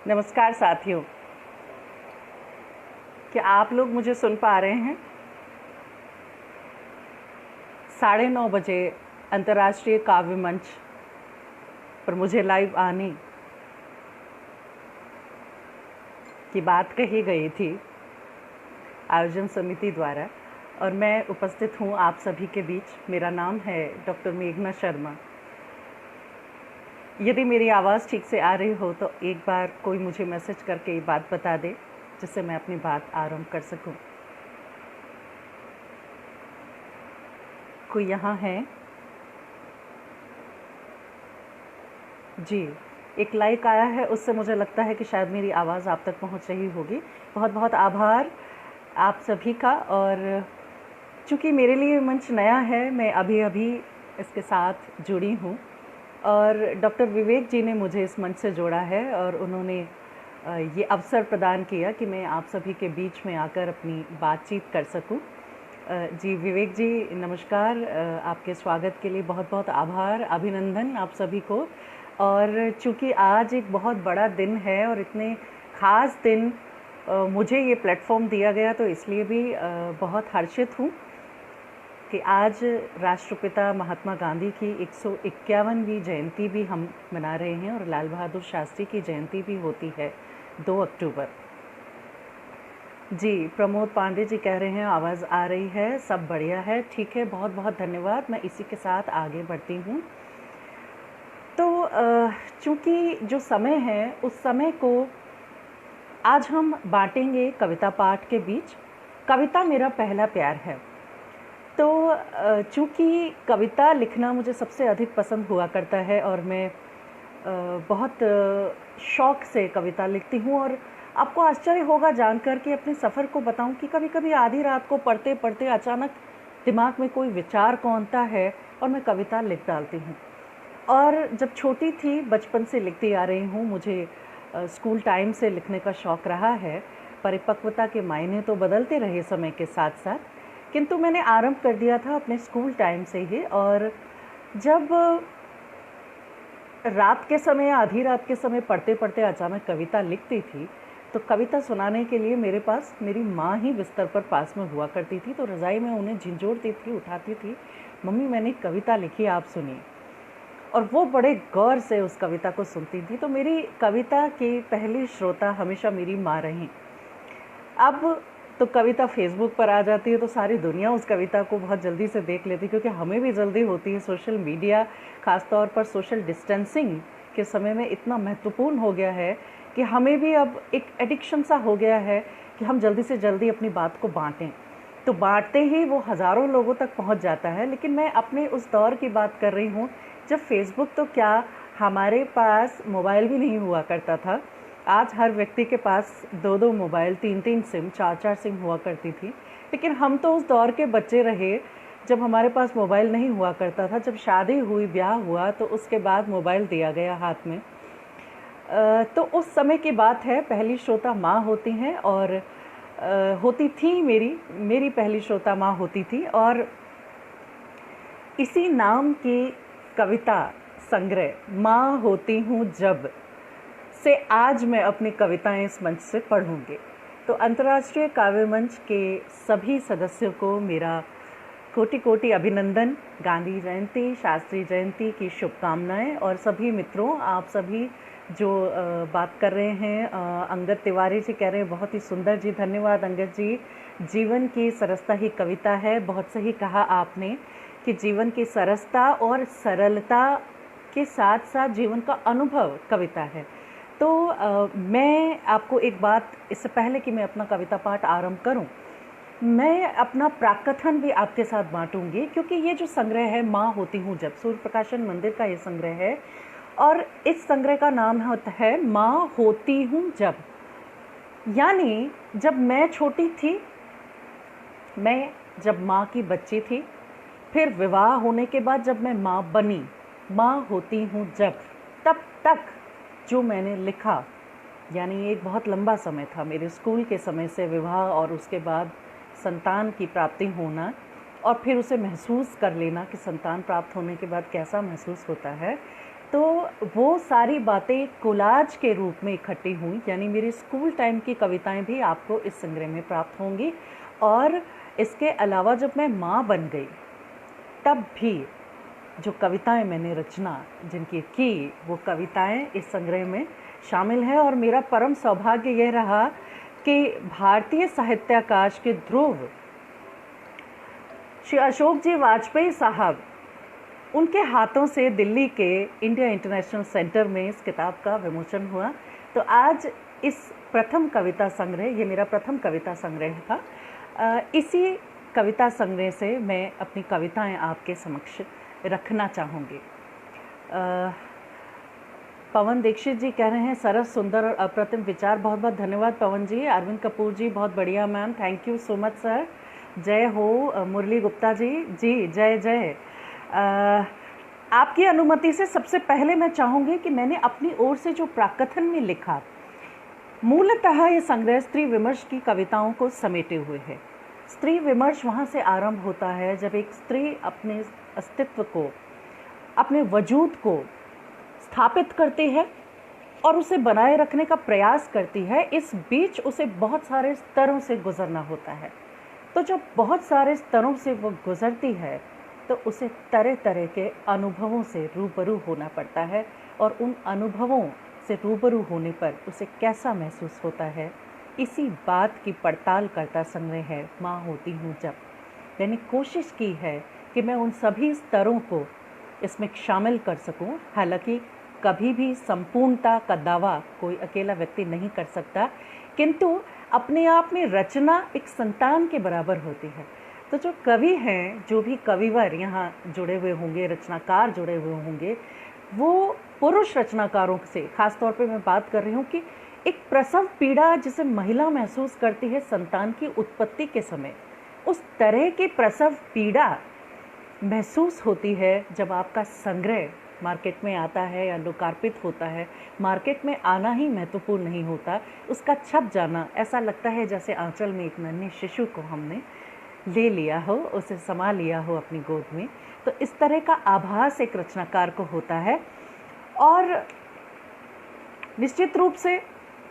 नमस्कार साथियों, क्या आप लोग मुझे सुन पा रहे हैं? 9:30 बजे अंतर्राष्ट्रीय काव्य मंच पर मुझे लाइव आने की बात कही गई थी आयोजन समिति द्वारा और मैं उपस्थित हूँ आप सभी के बीच। मेरा नाम है डॉक्टर मेघना शर्मा। यदि मेरी आवाज़ ठीक से आ रही हो तो एक बार कोई मुझे मैसेज करके ये बात बता दे जिससे मैं अपनी बात आरंभ कर सकूं। कोई यहाँ है? जी, एक लाइक आया है, उससे मुझे लगता है कि शायद मेरी आवाज़ आप तक पहुँच रही होगी। बहुत बहुत आभार आप सभी का। और चूँकि मेरे लिए मंच नया है, मैं अभी अभी इसके साथ जुड़ी हूँ और डॉक्टर विवेक जी ने मुझे इस मंच से जोड़ा है और उन्होंने ये अवसर प्रदान किया कि मैं आप सभी के बीच में आकर अपनी बातचीत कर सकूं। जी विवेक जी नमस्कार। आपके स्वागत के लिए बहुत बहुत आभार, अभिनंदन आप सभी को। और चूँकि आज एक बहुत बड़ा दिन है और इतने ख़ास दिन मुझे ये प्लेटफॉर्म दिया गया तो इसलिए भी बहुत हर्षित हूँ कि आज राष्ट्रपिता महात्मा गांधी की 151वीं जयंती भी हम मना रहे हैं और लाल बहादुर शास्त्री की जयंती भी होती है 2 अक्टूबर। जी प्रमोद पांडे जी कह रहे हैं आवाज़ आ रही है, सब बढ़िया है, ठीक है, बहुत बहुत धन्यवाद। मैं इसी के साथ आगे बढ़ती हूँ। तो चूँकि जो समय है उस समय को आज हम बांटेंगे कविता पाठ के बीच। कविता मेरा पहला प्यार है। तो चूँकि कविता लिखना मुझे सबसे अधिक पसंद हुआ करता है और मैं बहुत शौक़ से कविता लिखती हूँ। और आपको आश्चर्य होगा जानकर कि अपने सफ़र को बताऊँ कि कभी कभी आधी रात को पढ़ते पढ़ते अचानक दिमाग में कोई विचार कौंधता है और मैं कविता लिख डालती हूँ। और जब छोटी थी बचपन से लिखती आ रही हूँ। मुझे स्कूल टाइम से लिखने का शौक़ रहा है। परिपक्वता के मायने तो बदलते रहे समय के साथ साथ, किंतु मैंने आरंभ कर दिया था अपने स्कूल टाइम से ही। और जब रात के समय, आधी रात के समय पढ़ते पढ़ते अचानक कविता लिखती थी तो कविता सुनाने के लिए मेरे पास मेरी माँ ही बिस्तर पर पास में हुआ करती थी। तो रज़ाई में उन्हें झिंझोड़ती थी, उठाती थी, मम्मी मैंने कविता लिखी, आप सुनिए। और वो बड़े गौर से उस कविता को सुनती थी। तो मेरी कविता की पहली श्रोता हमेशा मेरी माँ रहीं। अब तो कविता फेसबुक पर आ जाती है तो सारी दुनिया उस कविता को बहुत जल्दी से देख लेती है, क्योंकि हमें भी जल्दी होती है। सोशल मीडिया ख़ास तौर पर सोशल डिस्टेंसिंग के समय में इतना महत्वपूर्ण हो गया है कि हमें भी अब एक एडिक्शन सा हो गया है कि हम जल्दी से जल्दी अपनी बात को बांटें। तो बांटते ही वो हज़ारों लोगों तक पहुंच जाता है। लेकिन मैं अपने उस दौर की बात कर रही हूँ जब फेसबुक तो क्या, हमारे पास मोबाइल भी नहीं हुआ करता था। आज हर व्यक्ति के पास 2-2 मोबाइल, 3-3 सिम, 4-4 सिम हुआ करती थी। लेकिन हम तो उस दौर के बच्चे रहे जब हमारे पास मोबाइल नहीं हुआ करता था। जब शादी हुई, ब्याह हुआ तो उसके बाद मोबाइल दिया गया हाथ में। तो उस समय की बात है। पहली श्रोता माँ होती हैं और होती थी, मेरी पहली श्रोता माँ होती थी। और इसी नाम की कविता संग्रह माँ होती हूँ जब से आज मैं अपनी कविताएं इस मंच से पढ़ूंगी। तो अंतर्राष्ट्रीय काव्य मंच के सभी सदस्यों को मेरा कोटि कोटि अभिनंदन, गांधी जयंती, शास्त्री जयंती की शुभकामनाएं। और सभी मित्रों, आप सभी जो बात कर रहे हैं, अंगद तिवारी जी कह रहे हैं बहुत ही सुंदर। जी धन्यवाद अंगद जी। जीवन की सरसता ही कविता है। बहुत सही कहा आपने कि जीवन की सरसता और सरलता के साथ साथ जीवन का अनुभव कविता है। तो मैं आपको एक बात, इससे पहले कि मैं अपना कविता पाठ आरंभ करूं, मैं अपना प्राकथन भी आपके साथ बांटूंगी, क्योंकि ये जो संग्रह है माँ होती हूँ जब, सूर्य प्रकाशन मंदिर का ये संग्रह है और इस संग्रह का नाम होता है माँ होती हूँ जब। यानी जब मैं छोटी थी, मैं जब माँ की बच्ची थी, फिर विवाह होने के बाद जब मैं माँ बनी, माँ होती हूँ जब, तब तक जो मैंने लिखा, यानी एक बहुत लंबा समय था मेरे स्कूल के समय से विवाह और उसके बाद संतान की प्राप्ति होना और फिर उसे महसूस कर लेना कि संतान प्राप्त होने के बाद कैसा महसूस होता है। तो वो सारी बातें कोलाज के रूप में इकट्ठी हुई, यानी मेरे स्कूल टाइम की कविताएं भी आपको इस संग्रह में प्राप्त होंगी। और इसके अलावा जब मैं माँ बन गई तब भी जो कविताएं मैंने रचना जिनकी की, वो कविताएं इस संग्रह में शामिल हैं। और मेरा परम सौभाग्य यह रहा कि भारतीय साहित्याकाश के ध्रुव श्री अशोक जी वाजपेयी साहब, उनके हाथों से दिल्ली के इंडिया इंटरनेशनल सेंटर में इस किताब का विमोचन हुआ। तो आज इस प्रथम कविता संग्रह, ये मेरा प्रथम कविता संग्रह था, इसी कविता संग्रह से मैं अपनी कविताएं आपके समक्ष रखना चाहूँगी। पवन दीक्षित जी कह रहे हैं सरस, सुंदर और अप्रतिम विचार। बहुत बहुत धन्यवाद पवन जी। अरविंद कपूर जी बहुत बढ़िया ma'am, thank you so much sir. जय हो। मुरली गुप्ता जी, जी जय जय। आपकी अनुमति से सबसे पहले मैं चाहूँगी कि मैंने अपनी ओर से जो प्राकथन में लिखा, मूलतः ये संग्रह स्त्री विमर्श की कविताओं को समेटे हुए है। स्त्री विमर्श वहाँ से आरंभ होता है जब एक स्त्री अपने अस्तित्व को, अपने वजूद को स्थापित करती है और उसे बनाए रखने का प्रयास करती है। इस बीच उसे बहुत सारे स्तरों से गुजरना होता है। तो जब बहुत सारे स्तरों से वो गुजरती है तो उसे तरह तरह के अनुभवों से रूबरू होना पड़ता है, और उन अनुभवों से रूबरू होने पर उसे कैसा महसूस होता है, इसी बात की पड़ताल करता संग्रह है माँ होती हूँ जब। मैंने कोशिश की है कि मैं उन सभी स्तरों को इसमें शामिल कर सकूं। हालांकि कभी भी संपूर्णता का दावा कोई अकेला व्यक्ति नहीं कर सकता, किंतु अपने आप में रचना एक संतान के बराबर होती है। तो जो कवि हैं, जो भी कविवर यहाँ जुड़े हुए होंगे, रचनाकार जुड़े हुए होंगे, वो पुरुष रचनाकारों से ख़ास तौर पे मैं बात कर रही हूँ कि एक प्रसव पीड़ा जिसे महिला महसूस करती है संतान की उत्पत्ति के समय, उस तरह की प्रसव पीड़ा महसूस होती है जब आपका संग्रह मार्केट में आता है या लोकार्पित होता है। मार्केट में आना ही महत्वपूर्ण नहीं होता, उसका छप जाना ऐसा लगता है जैसे आंचल में एक नन्हे शिशु को हमने ले लिया हो, उसे समा लिया हो अपनी गोद में। तो इस तरह का आभास एक रचनाकार को होता है। और निश्चित रूप से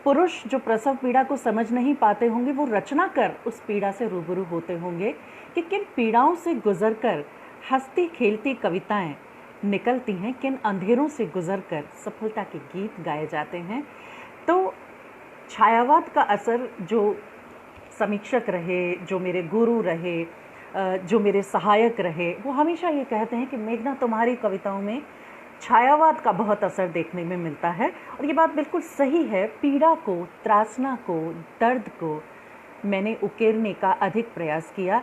पुरुष जो प्रसव पीड़ा को समझ नहीं पाते होंगे, वो रचना कर उस पीड़ा से रूबरू होते होंगे कि किन पीड़ाओं से गुजरकर हंसती खेलती कविताएं निकलती हैं, किन अंधेरों से गुजरकर सफलता के गीत गाए जाते हैं। तो छायावाद का असर, जो समीक्षक रहे, जो मेरे गुरु रहे, जो मेरे सहायक रहे, वो हमेशा ये कहते हैं कि मेघना तुम्हारी कविताओं में छायावाद का बहुत असर देखने में मिलता है। और ये बात बिल्कुल सही है। पीड़ा को, त्रासना को, दर्द को मैंने उकेरने का अधिक प्रयास किया।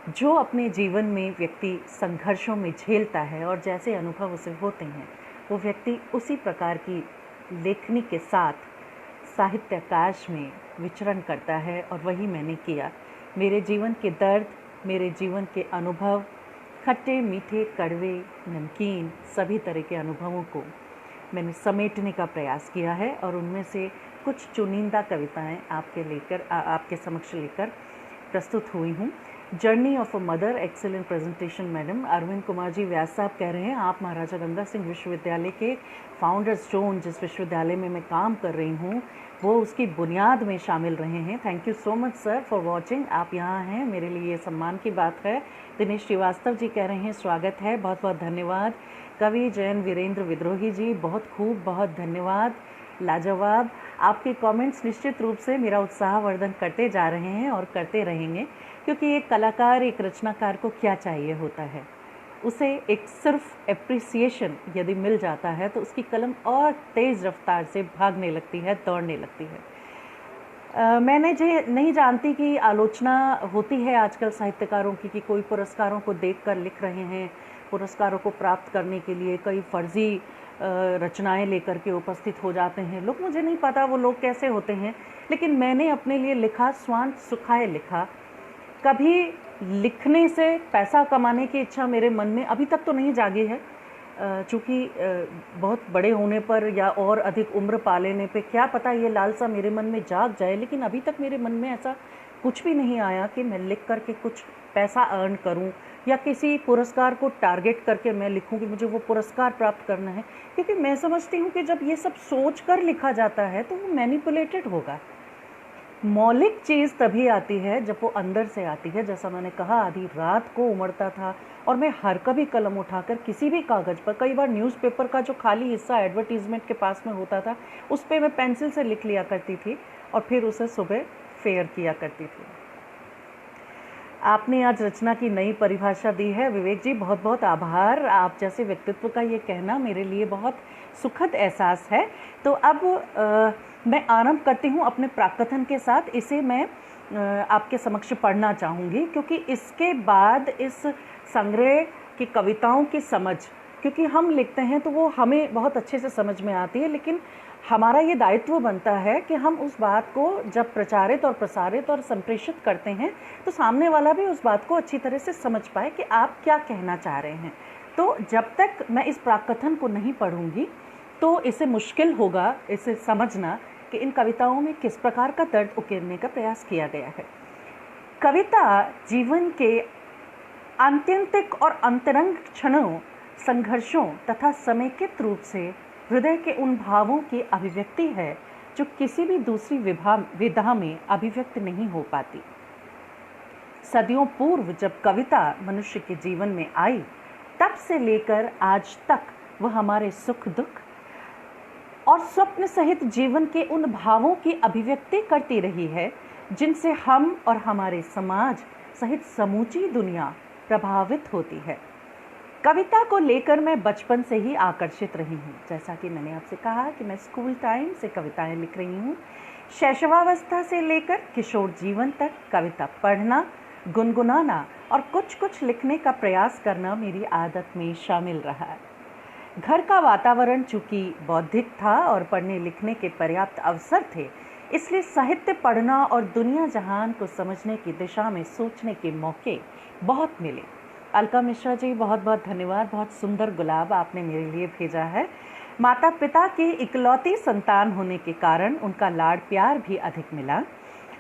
जो अपने जीवन में व्यक्ति संघर्षों में झेलता है और जैसे अनुभव उसे होते हैं, वो व्यक्ति उसी प्रकार की लेखनी के साथ साहित्याकाश में विचरण करता है, और वही मैंने किया। मेरे जीवन के दर्द, मेरे जीवन के अनुभव, खट्टे मीठे कड़वे नमकीन सभी तरह के अनुभवों को मैंने समेटने का प्रयास किया है, और उनमें से कुछ चुनिंदा कविताएं आपके समक्ष लेकर प्रस्तुत हुई हूँ। Journey of a mother, excellent presentation madam. Arvind Kumar ji Vyas साहब कह रहे हैं आप महाराजा गंगा सिंह विश्वविद्यालय के फाउंडर स्टोन, जिस विश्वविद्यालय में मैं काम कर रही हूँ, वो उसकी बुनियाद में शामिल रहे हैं। Thank you so much sir for watching. आप यहाँ हैं, मेरे लिए ये सम्मान की बात है। दिनेश श्रीवास्तव जी कह रहे हैं स्वागत है, बहुत बहुत धन्यवाद। कवि जैन वीरेंद्र विद्रोही जी, बहुत खूब, बहुत धन्यवाद, लाजवाब। आपके कमेंट्स निश्चित रूप से मेरा उत्साहवर्धन करते जा रहे हैं और करते रहेंगे, क्योंकि एक कलाकार, एक रचनाकार को क्या चाहिए होता है, उसे एक सिर्फ एप्रिसिएशन यदि मिल जाता है तो उसकी कलम और तेज़ रफ्तार से भागने लगती है, दौड़ने लगती है। मैंने नहीं जानती कि आलोचना होती है आजकल साहित्यकारों की, कि कोई पुरस्कारों को देखकर लिख रहे हैं, पुरस्कारों को प्राप्त करने के लिए कई फर्जी रचनाएं लेकर के उपस्थित हो जाते हैं लोग। मुझे नहीं पता वो लोग कैसे होते हैं, लेकिन मैंने अपने लिए लिखा, स्वांत सुखाए लिखा। कभी लिखने से पैसा कमाने की इच्छा मेरे मन में अभी तक तो नहीं जागी है, चूँकि बहुत बड़े होने पर या और अधिक उम्र पा लेने पे क्या पता ये लालसा मेरे मन में जाग जाए, लेकिन अभी तक मेरे मन में ऐसा कुछ भी नहीं आया कि मैं लिख करके कुछ पैसा अर्न करूं या किसी पुरस्कार को टारगेट करके मैं लिखूं कि मुझे वो पुरस्कार प्राप्त करना है, क्योंकि मैं समझती हूँ कि जब ये सब सोच कर लिखा जाता है तो वो मैनिपुलेटेड होगा। मौलिक चीज़ तभी आती है जब वो अंदर से आती है। जैसा मैंने कहा, आधी रात को उमड़ता था और मैं हर कभी कलम उठाकर किसी भी कागज़ पर, कई बार न्यूज़पेपर का जो खाली हिस्सा एडवर्टीज़मेंट के पास में होता था उस पर मैं पेंसिल से लिख लिया करती थी और फिर उसे सुबह फेयर किया करती थी। आपने आज रचना की नई परिभाषा दी है विवेक जी, बहुत बहुत आभार। आप जैसे व्यक्तित्व का ये कहना मेरे लिए बहुत सुखद एहसास है। तो अब मैं आरंभ करती हूँ अपने प्राकथन के साथ। इसे मैं आपके समक्ष पढ़ना चाहूँगी, क्योंकि इसके बाद इस संग्रह की कविताओं की समझ, क्योंकि हम लिखते हैं तो वो हमें बहुत अच्छे से समझ में आती है, लेकिन हमारा ये दायित्व बनता है कि हम उस बात को जब प्रचारित और प्रसारित और संप्रेषित करते हैं तो सामने वाला भी उस बात को अच्छी तरह से समझ पाए कि आप क्या कहना चाह रहे हैं। तो जब तक मैं इस प्राकथन को नहीं पढ़ूंगी तो इसे मुश्किल होगा इसे समझना कि इन कविताओं में किस प्रकार का दर्द उकेरने का प्रयास किया गया है। कविता जीवन के आत्यंतिक और अंतरंग क्षणों, संघर्षों तथा समेकित रूप से हृदय के उन भावों की अभिव्यक्ति है जो किसी भी दूसरी विधा में अभिव्यक्त नहीं हो पाती। सदियों पूर्व जब कविता मनुष्य के जीवन में आई, तब से लेकर आज तक वह हमारे सुख दुख और स्वप्न सहित जीवन के उन भावों की अभिव्यक्ति करती रही है जिनसे हम और हमारे समाज सहित समूची दुनिया प्रभावित होती है। कविता को लेकर मैं बचपन से ही आकर्षित रही हूँ। जैसा कि मैंने आपसे कहा कि मैं स्कूल टाइम से कविताएं लिख रही हूँ। शैशवावस्था से लेकर किशोर जीवन तक कविता पढ़ना, गुनगुनाना और कुछ कुछ लिखने का प्रयास करना मेरी आदत में शामिल रहा है। घर का वातावरण चूँकि बौद्धिक था और पढ़ने लिखने के पर्याप्त अवसर थे, इसलिए साहित्य पढ़ना और दुनिया जहान को समझने की दिशा में सोचने के मौके बहुत मिले। अलका मिश्रा जी, बहुत बहुत धन्यवाद। बहुत सुंदर गुलाब आपने मेरे लिए भेजा है। माता पिता की इकलौती संतान होने के कारण उनका लाड़ प्यार भी अधिक मिला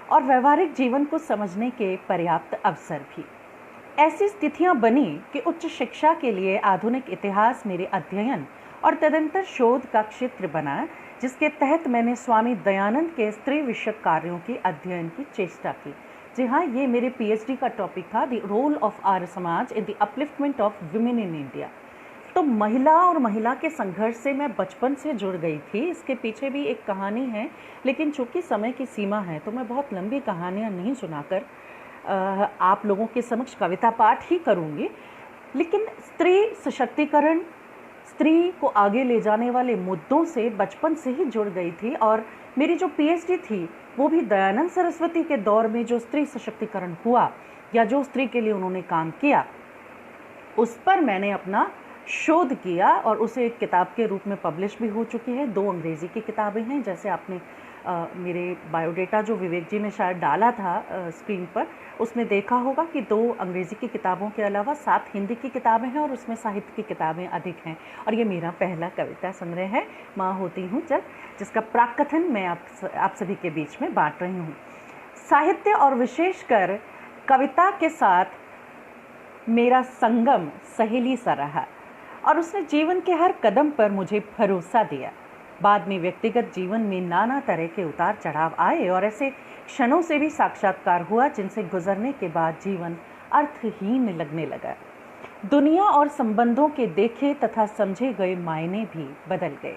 और व्यवहारिक जीवन को समझने के पर्याप्त अवसर भी। ऐसी स्थितियां बनी कि उच्च शिक्षा के लिए आधुनिक इतिहास मेरे अध्ययन और तदंतर शोध का क्षेत्र बना, जिसके तहत मैंने स्वामी दयानंद के स्त्री विषयक कार्यों के अध्ययन की चेष्टा की। जी हाँ, ये मेरे पीएचडी का टॉपिक था, the role of Arya Samaj in the upliftment of women in India. तो महिला और महिला के संघर्ष से मैं बचपन से जुड़ गई थी। इसके पीछे भी एक कहानी है, लेकिन चूंकि समय की सीमा है तो मैं बहुत लंबी कहानियाँ नहीं सुनाकर आप लोगों के समक्ष कविता पाठ ही करूँगी। लेकिन स्त्री सशक्तिकरण, स्त्री को आगे ले जाने वाले मुद्दों से बचपन से ही जुड़ गई थी और मेरी जो पीएचडी थी वो भी दयानंद सरस्वती के दौर में जो स्त्री सशक्तिकरण हुआ या जो स्त्री के लिए उन्होंने काम किया, उस पर मैंने अपना शोध किया और उसे एक किताब के रूप में पब्लिश भी हो चुकी है। 2 अंग्रेज़ी की किताबें हैं। जैसे आपने मेरे बायोडेटा जो विवेक जी ने शायद डाला था स्क्रीन पर, उसमें देखा होगा कि 2 अंग्रेज़ी की किताबों के अलावा 7 हिंदी की किताबें हैं और उसमें साहित्य की किताबें अधिक हैं। और ये मेरा पहला कविता संग्रह है, माँ होती हूँ जब, जिसका प्राकथन मैं आप सभी के बीच में बांट रही हूँ। साहित्य और विशेषकर कविता के साथ मेरा संगम सहेली सा रहा और उसने जीवन के हर कदम पर मुझे भरोसा दिया। बाद में व्यक्तिगत जीवन में नाना तरह के उतार चढ़ाव आए और ऐसे क्षणों से भी साक्षात्कार हुआ जिनसे गुजरने के बाद जीवन अर्थहीन लगने लगा। दुनिया और संबंधों के देखे तथा समझे गए मायने भी बदल गए।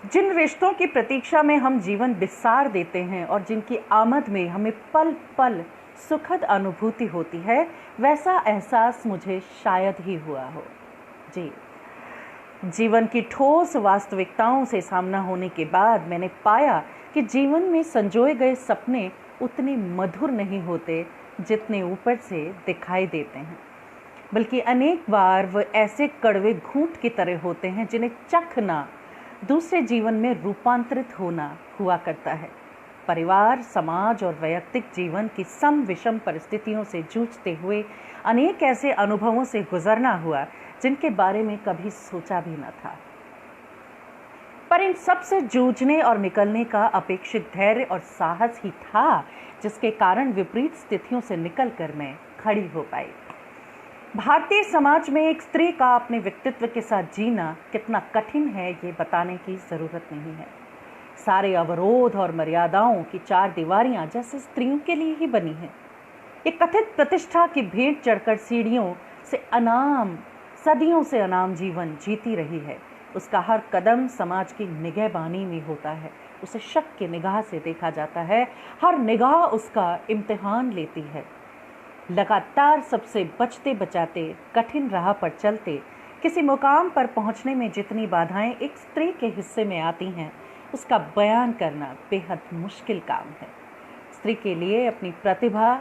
जिन रिश्तों की प्रतीक्षा में हम जीवन बिसार देते हैं और जिनकी आमद में हमें पल पल सुखद अनुभूति होती है, वैसा एहसास मुझे शायद ही हुआ हो। जी, जीवन की ठोस वास्तविकताओं से सामना होने के बाद मैंने पाया कि जीवन में संजोए गए सपने उतने मधुर नहीं होते जितने ऊपर से दिखाई देते हैं, बल्कि अनेक बार वह ऐसे कड़वे घूंट की तरह होते हैं जिन्हें चखना दूसरे जीवन में रूपांतरित होना हुआ करता है। परिवार, समाज और वैयक्तिक जीवन की सम विषम परिस्थितियों से जूझते हुए अनेक ऐसे अनुभवों से गुजरना हुआ जिनके बारे में कभी सोचा भी न था। पर इन सब से जूझने और निकलने का अपेक्षित धैर्य और साहस ही था जिसके कारण विपरीत स्थितियों से निकलकर मैं खड़ी हो पाई। भारतीय समाज में एक स्त्री का अपने व्यक्तित्व के साथ जीना कितना कठिन है ये बताने की ज़रूरत नहीं है। सारे अवरोध और मर्यादाओं की चार दीवारियां जैसे स्त्रियों के लिए ही बनी हैं। एक कथित प्रतिष्ठा की भेंट चढ़कर सीढ़ियों से अनाम, सदियों से अनाम जीवन जीती रही है। उसका हर कदम समाज की निगहबानी में होता है। उसे शक की निगाह से देखा जाता है। हर निगाह उसका इम्तिहान लेती है। लगातार सबसे बचते बचाते, कठिन राह पर चलते, किसी मुकाम पर पहुंचने में जितनी बाधाएं एक स्त्री के हिस्से में आती हैं, उसका बयान करना बेहद मुश्किल काम है। स्त्री के लिए अपनी प्रतिभा,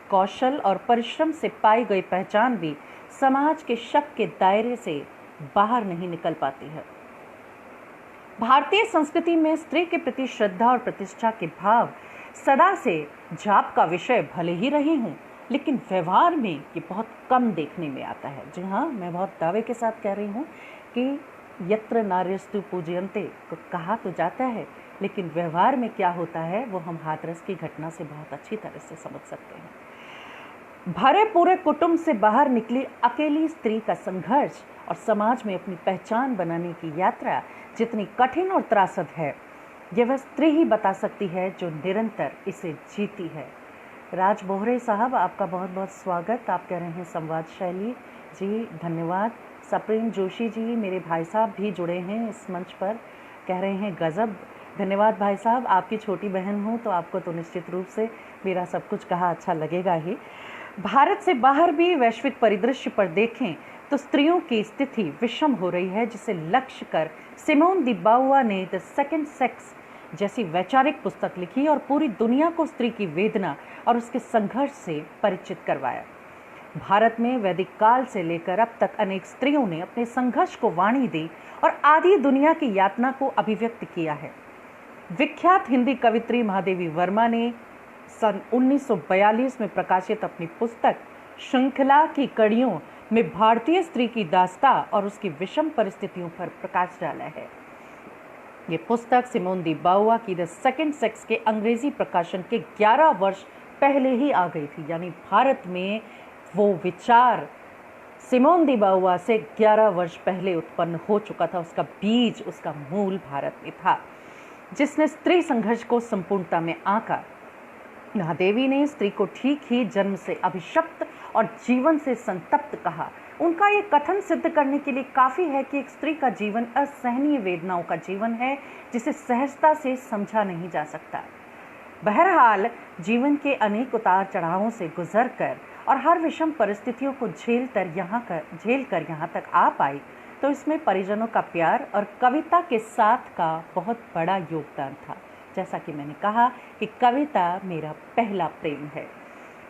कौशल और परिश्रम से पाई गई पहचान भी समाज के शक के दायरे से बाहर नहीं निकल पाती है। भारतीय संस्कृति में स्त्री के प्रति श्रद्धा और प्रतिष्ठा के भाव सदा से जाप का विषय भले ही रही हूँ, लेकिन व्यवहार में ये बहुत कम देखने में आता है। जी हाँ, मैं बहुत दावे के साथ कह रही हूँ कि यत्र नार्यस्तु पूजयन्ते तो कहा तो जाता है, लेकिन व्यवहार में क्या होता है वो हम हाथरस की घटना से बहुत अच्छी तरह से समझ सकते हैं। भरे पूरे कुटुंब से बाहर निकली अकेली स्त्री का संघर्ष और समाज में अपनी पहचान बनाने की यात्रा जितनी कठिन और त्रासद है, यह वह स्त्री ही बता सकती है जो निरंतर इसे जीती है। राज बोहरे साहब, आपका बहुत बहुत स्वागत। आप कह रहे हैं संवाद शैली, जी धन्यवाद। सप्रेम जोशी जी, मेरे भाई साहब भी जुड़े हैं इस मंच पर, कह रहे हैं गजब। धन्यवाद भाई साहब, आपकी छोटी बहन हूँ तो आपको तो निश्चित रूप से मेरा सब कुछ कहा अच्छा लगेगा ही। भारत से बाहर भी वैश्विक परिदृश्य पर देखें तो स्त्रियों की स्थिति विषम हो रही है, जिसे लक्ष्य कर सिमोन दी बाउआ ने द सेकंड सेक्स जैसी वैचारिक पुस्तक लिखी और पूरी दुनिया को स्त्री की वेदना और उसके संघर्ष से परिचित करवाया। भारत में वैदिक काल से लेकर अब तक अनेक स्त्रियों ने अपने संघर्ष को वाणी दी और आधी दुनिया की यातना को अभिव्यक्त किया है। विख्यात हिंदी कवित्री महादेवी वर्मा ने सन 1942 में प्रकाशित अपनी पुस्तक श्रृंखला की कड़ियों में भारतीय स्त्री की दास्तां और उसकी विषम परिस्थितियों पर प्रकाश डाला है। ये पुस्तक सिमोन दी बाउआ की द सेकंड सेक्स के अंग्रेजी प्रकाशन के 11 वर्ष पहले ही आ गई थी। यानी भारत में वो विचार सिमोन दी बाउआ से 11 वर्ष पहले उत्पन्न हो चुका था। उसका बीज, उसका मूल भारत में था, जिसने स्त्री संघर्ष को संपूर्णता में आंका। महादेवी ने स्त्री को ठीक ही जन्म से अभिशप्त और जीवन से संतप्त कहा। उनका ये कथन सिद्ध करने के लिए काफ़ी है कि एक स्त्री का जीवन असहनीय वेदनाओं का जीवन है, जिसे सहजता से समझा नहीं जा सकता। बहरहाल जीवन के अनेक उतार चढ़ावों से गुजर कर और हर विषम परिस्थितियों को झेल कर यहाँ तक आ पाई, तो इसमें परिजनों का प्यार और कविता के साथ का बहुत बड़ा योगदान था। जैसा कि मैंने कहा कि कविता मेरा पहला प्रेम है।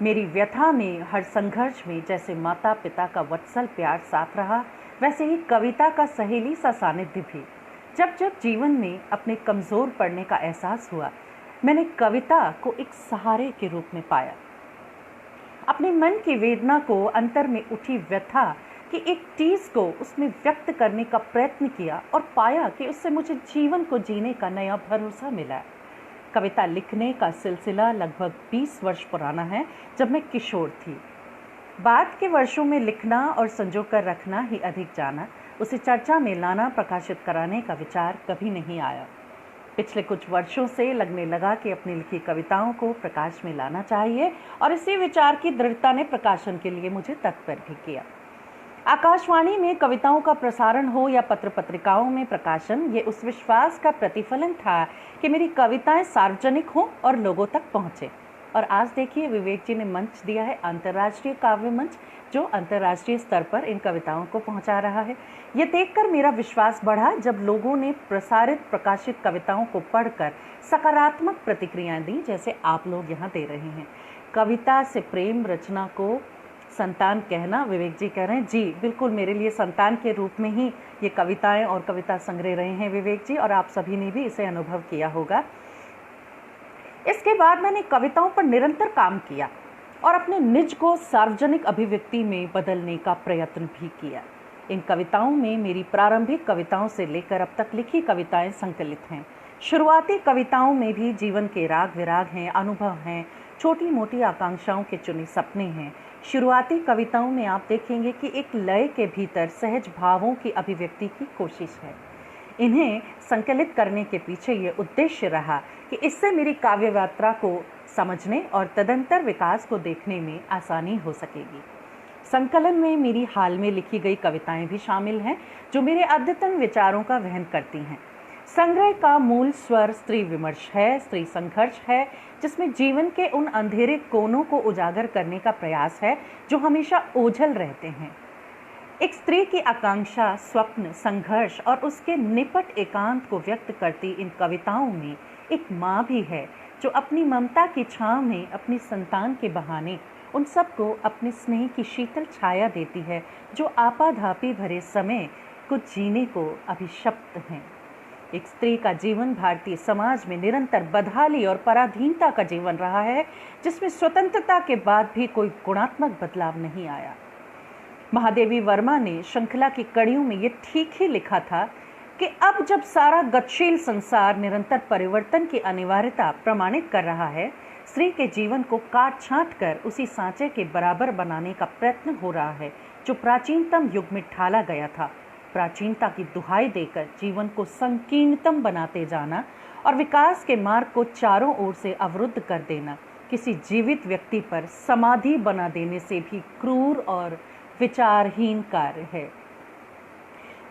मेरी व्यथा में, हर संघर्ष में जैसे माता पिता का वत्सल प्यार साथ रहा, वैसे ही कविता का सहेली सा सानिध्य भी। जब जब जीवन में अपने कमज़ोर पड़ने का एहसास हुआ, मैंने कविता को एक सहारे के रूप में पाया। अपने मन की वेदना को, अंतर में उठी व्यथा की एक चीज़ को उसमें व्यक्त करने का प्रयत्न किया और पाया कि उससे मुझे जीवन को जीने का नया भरोसा मिला। कविता लिखने का सिलसिला लगभग 20 वर्ष पुराना है, जब मैं किशोर थी। बाद के वर्षों में लिखना और संजो कर रखना ही अधिक जाना, उसे चर्चा में लाना, प्रकाशित कराने का विचार कभी नहीं आया। पिछले कुछ वर्षों से लगने लगा कि अपनी लिखी कविताओं को प्रकाश में लाना चाहिए, और इसी विचार की दृढ़ता ने प्रकाशन के लिए मुझे तत्पर भी किया। आकाशवाणी में कविताओं का प्रसारण हो या पत्र पत्रिकाओं में प्रकाशन, ये उस विश्वास का प्रतिफलन था कि मेरी कविताएं सार्वजनिक हों और लोगों तक पहुँचे। और आज देखिए, विवेक जी ने मंच दिया है, अंतर्राष्ट्रीय काव्य मंच, जो अंतर्राष्ट्रीय स्तर पर इन कविताओं को पहुंचा रहा है। ये देखकर मेरा विश्वास बढ़ा जब लोगों ने प्रसारित प्रकाशित कविताओं को पढ़कर सकारात्मक प्रतिक्रियाएं दी, जैसे आप लोग यहाँ दे रहे हैं। कविता से प्रेम, रचना को संतान कहना, विवेक जी कह रहे हैं, जी बिल्कुल, मेरे लिए संतान के रूप में ही ये कविताएं और कविता संग्रह रहे हैं विवेक जी, और आप सभी ने भी इसे अनुभव किया होगा। इसके बाद मैंने कविताओं पर निरंतर काम किया और अपने निज को सार्वजनिक अभिव्यक्ति में बदलने का प्रयत्न भी किया। इन कविताओं में मेरी प्रारंभिक कविताओं से लेकर अब तक लिखी कविताएं संकलित हैं। शुरुआती कविताओं में भी जीवन के राग विराग हैं, अनुभव हैं, छोटी मोटी आकांक्षाओं के चुने सपने हैं। शुरुआती कविताओं में आप देखेंगे कि एक लय के भीतर सहज भावों की अभिव्यक्ति की कोशिश है। इन्हें संकलित करने के पीछे ये उद्देश्य रहा कि इससे मेरी काव्य यात्रा को समझने और तदंतर विकास को देखने में आसानी हो सकेगी। संकलन में मेरी हाल में लिखी गई कविताएं भी शामिल हैं जो मेरे अद्यतन विचारों का वहन करती हैं। संग्रह का मूल स्वर स्त्री विमर्श है, स्त्री संघर्ष है, जिसमें जीवन के उन अंधेरे कोनों को उजागर करने का प्रयास है जो हमेशा ओझल रहते हैं। एक स्त्री की आकांक्षा, स्वप्न, संघर्ष और उसके निपट एकांत को व्यक्त करती इन कविताओं में एक माँ भी है जो अपनी ममता की छांव में अपनी संतान के बहाने उन सबको अपने स्नेह की शीतल छाया देती है जो आपाधापी भरे समय को जीने को अभिशप्त हैं। एक स्त्री का जीवन भारतीय समाज में निरंतर बदहाली और पराधीनता का जीवन रहा है, जिसमें स्वतंत्रता के बाद भी कोई गुणात्मक बदलाव नहीं आया। महादेवी वर्मा ने श्रृंखला की कड़ियों में ये ठीक ही लिखा था कि अब जब सारा गतिशील संसार निरंतर परिवर्तन की अनिवार्यता प्रमाणित कर रहा है, स्त्री के जीवन को काट छांट कर उसी सांचे के बराबर बनाने का प्रयत्न हो रहा है जो प्राचीनतम युग में ढाला गया था। प्राचीनता की दुहाई देकर जीवन को संकीर्णतम बनाते जाना और विकास के मार्ग को चारों ओर से अवरुद्ध कर देना किसी जीवित व्यक्ति पर समाधि बना देने से भी क्रूर और विचारहीन कार्य है।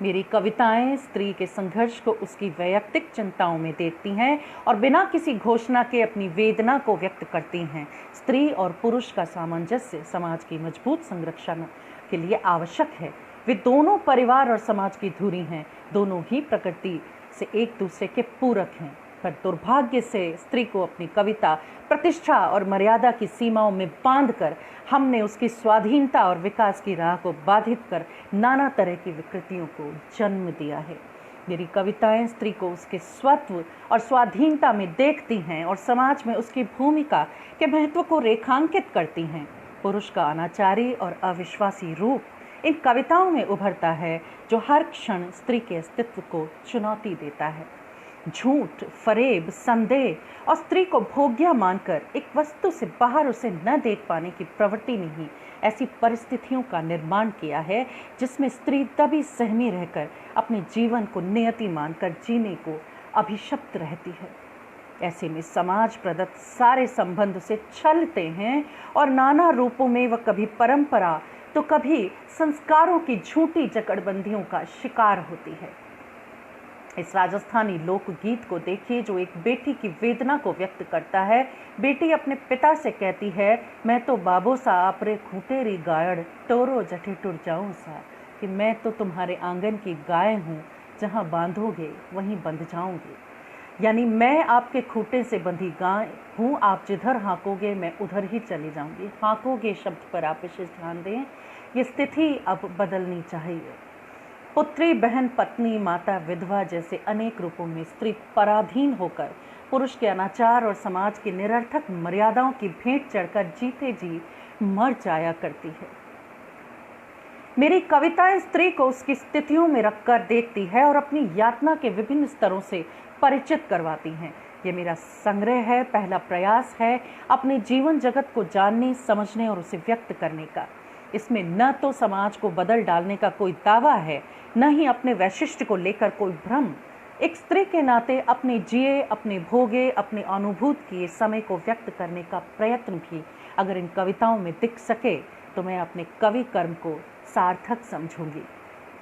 मेरी कविताएं स्त्री के संघर्ष को उसकी वैयक्तिक चिंताओं में देखती हैं और बिना किसी घोषणा के अपनी वेदना को व्यक्त करती हैं। स्त्री और पुरुष का सामंजस्य समाज की मजबूत संरक्षण के लिए आवश्यक है। वे दोनों परिवार और समाज की धुरी हैं, दोनों ही प्रकृति से एक दूसरे के पूरक हैं। पर दुर्भाग्य से स्त्री को अपनी कविता, प्रतिष्ठा और मर्यादा की सीमाओं में बांधकर हमने उसकी स्वाधीनता और विकास की राह को बाधित कर नाना तरह की विकृतियों को जन्म दिया है। मेरी कविताएं स्त्री को उसके स्वत्व और स्वाधीनता में देखती हैं और समाज में उसकी भूमिका के महत्व को रेखांकित करती हैं। पुरुष का अनाचारी और अविश्वासी रूप इन कविताओं में उभरता है जो हर क्षण स्त्री के अस्तित्व को चुनौती देता है। झूठ, फरेब, संदेह और स्त्री को भोग्या मानकर एक वस्तु से बाहर उसे न देख पाने की प्रवृत्ति ने ही ऐसी परिस्थितियों का निर्माण किया है जिसमें स्त्री दबी सहमी रहकर अपने जीवन को नियति मानकर जीने को अभिशप्त रहती है। ऐसे में समाज प्रदत्त सारे संबंध उसे छलते हैं और नाना रूपों में वह कभी परंपरा तो कभी संस्कारों की झूठी जकड़बंदियों का शिकार होती है। इस राजस्थानी लोकगीत को देखिए जो एक बेटी की वेदना को व्यक्त करता है। बेटी अपने पिता से कहती है, मैं तो बाबो सा आपरे खूंटेरी गायड़ टोरो जठी टुर जाऊँ सा, कि मैं तो तुम्हारे आंगन की गाय हूँ, जहाँ बांधोगे वहीं बंध जाऊँगी। यानी मैं आपके खूंटे से बंधी गाय हूँ, आप जिधर हाँकोगे मैं उधर ही चली जाऊँगी। हाँकोगे शब्द पर आप विशेष ध्यान दें, ये स्थिति अब बदलनी चाहिए। पुत्री, बहन, पत्नी, माता, विधवा जैसे अनेक रूपों में स्त्री पराधीन होकर पुरुष के अनाचार और समाज की निरर्थक मर्यादाओं की भेंट चढ़कर जीते जी मर जाया करती है। मेरी कविताएं स्त्री को उसकी स्थितियों में रखकर देखती है और अपनी यातना के विभिन्न स्तरों से परिचित करवाती हैं। ये मेरा संग्रह है, पहला प्रयास है अपने जीवन जगत को जानने, समझने और उसे व्यक्त करने का। इसमें न तो समाज को बदल डालने का कोई दावा है, न ही अपने वैशिष्ट्य को लेकर कोई भ्रम। एक स्त्री के नाते अपने जिए, अपने भोगे, अपने अनुभूत किए समय को व्यक्त करने का प्रयत्न भी अगर इन कविताओं में दिख सके तो मैं अपने कवि कर्म को सार्थक समझूंगी।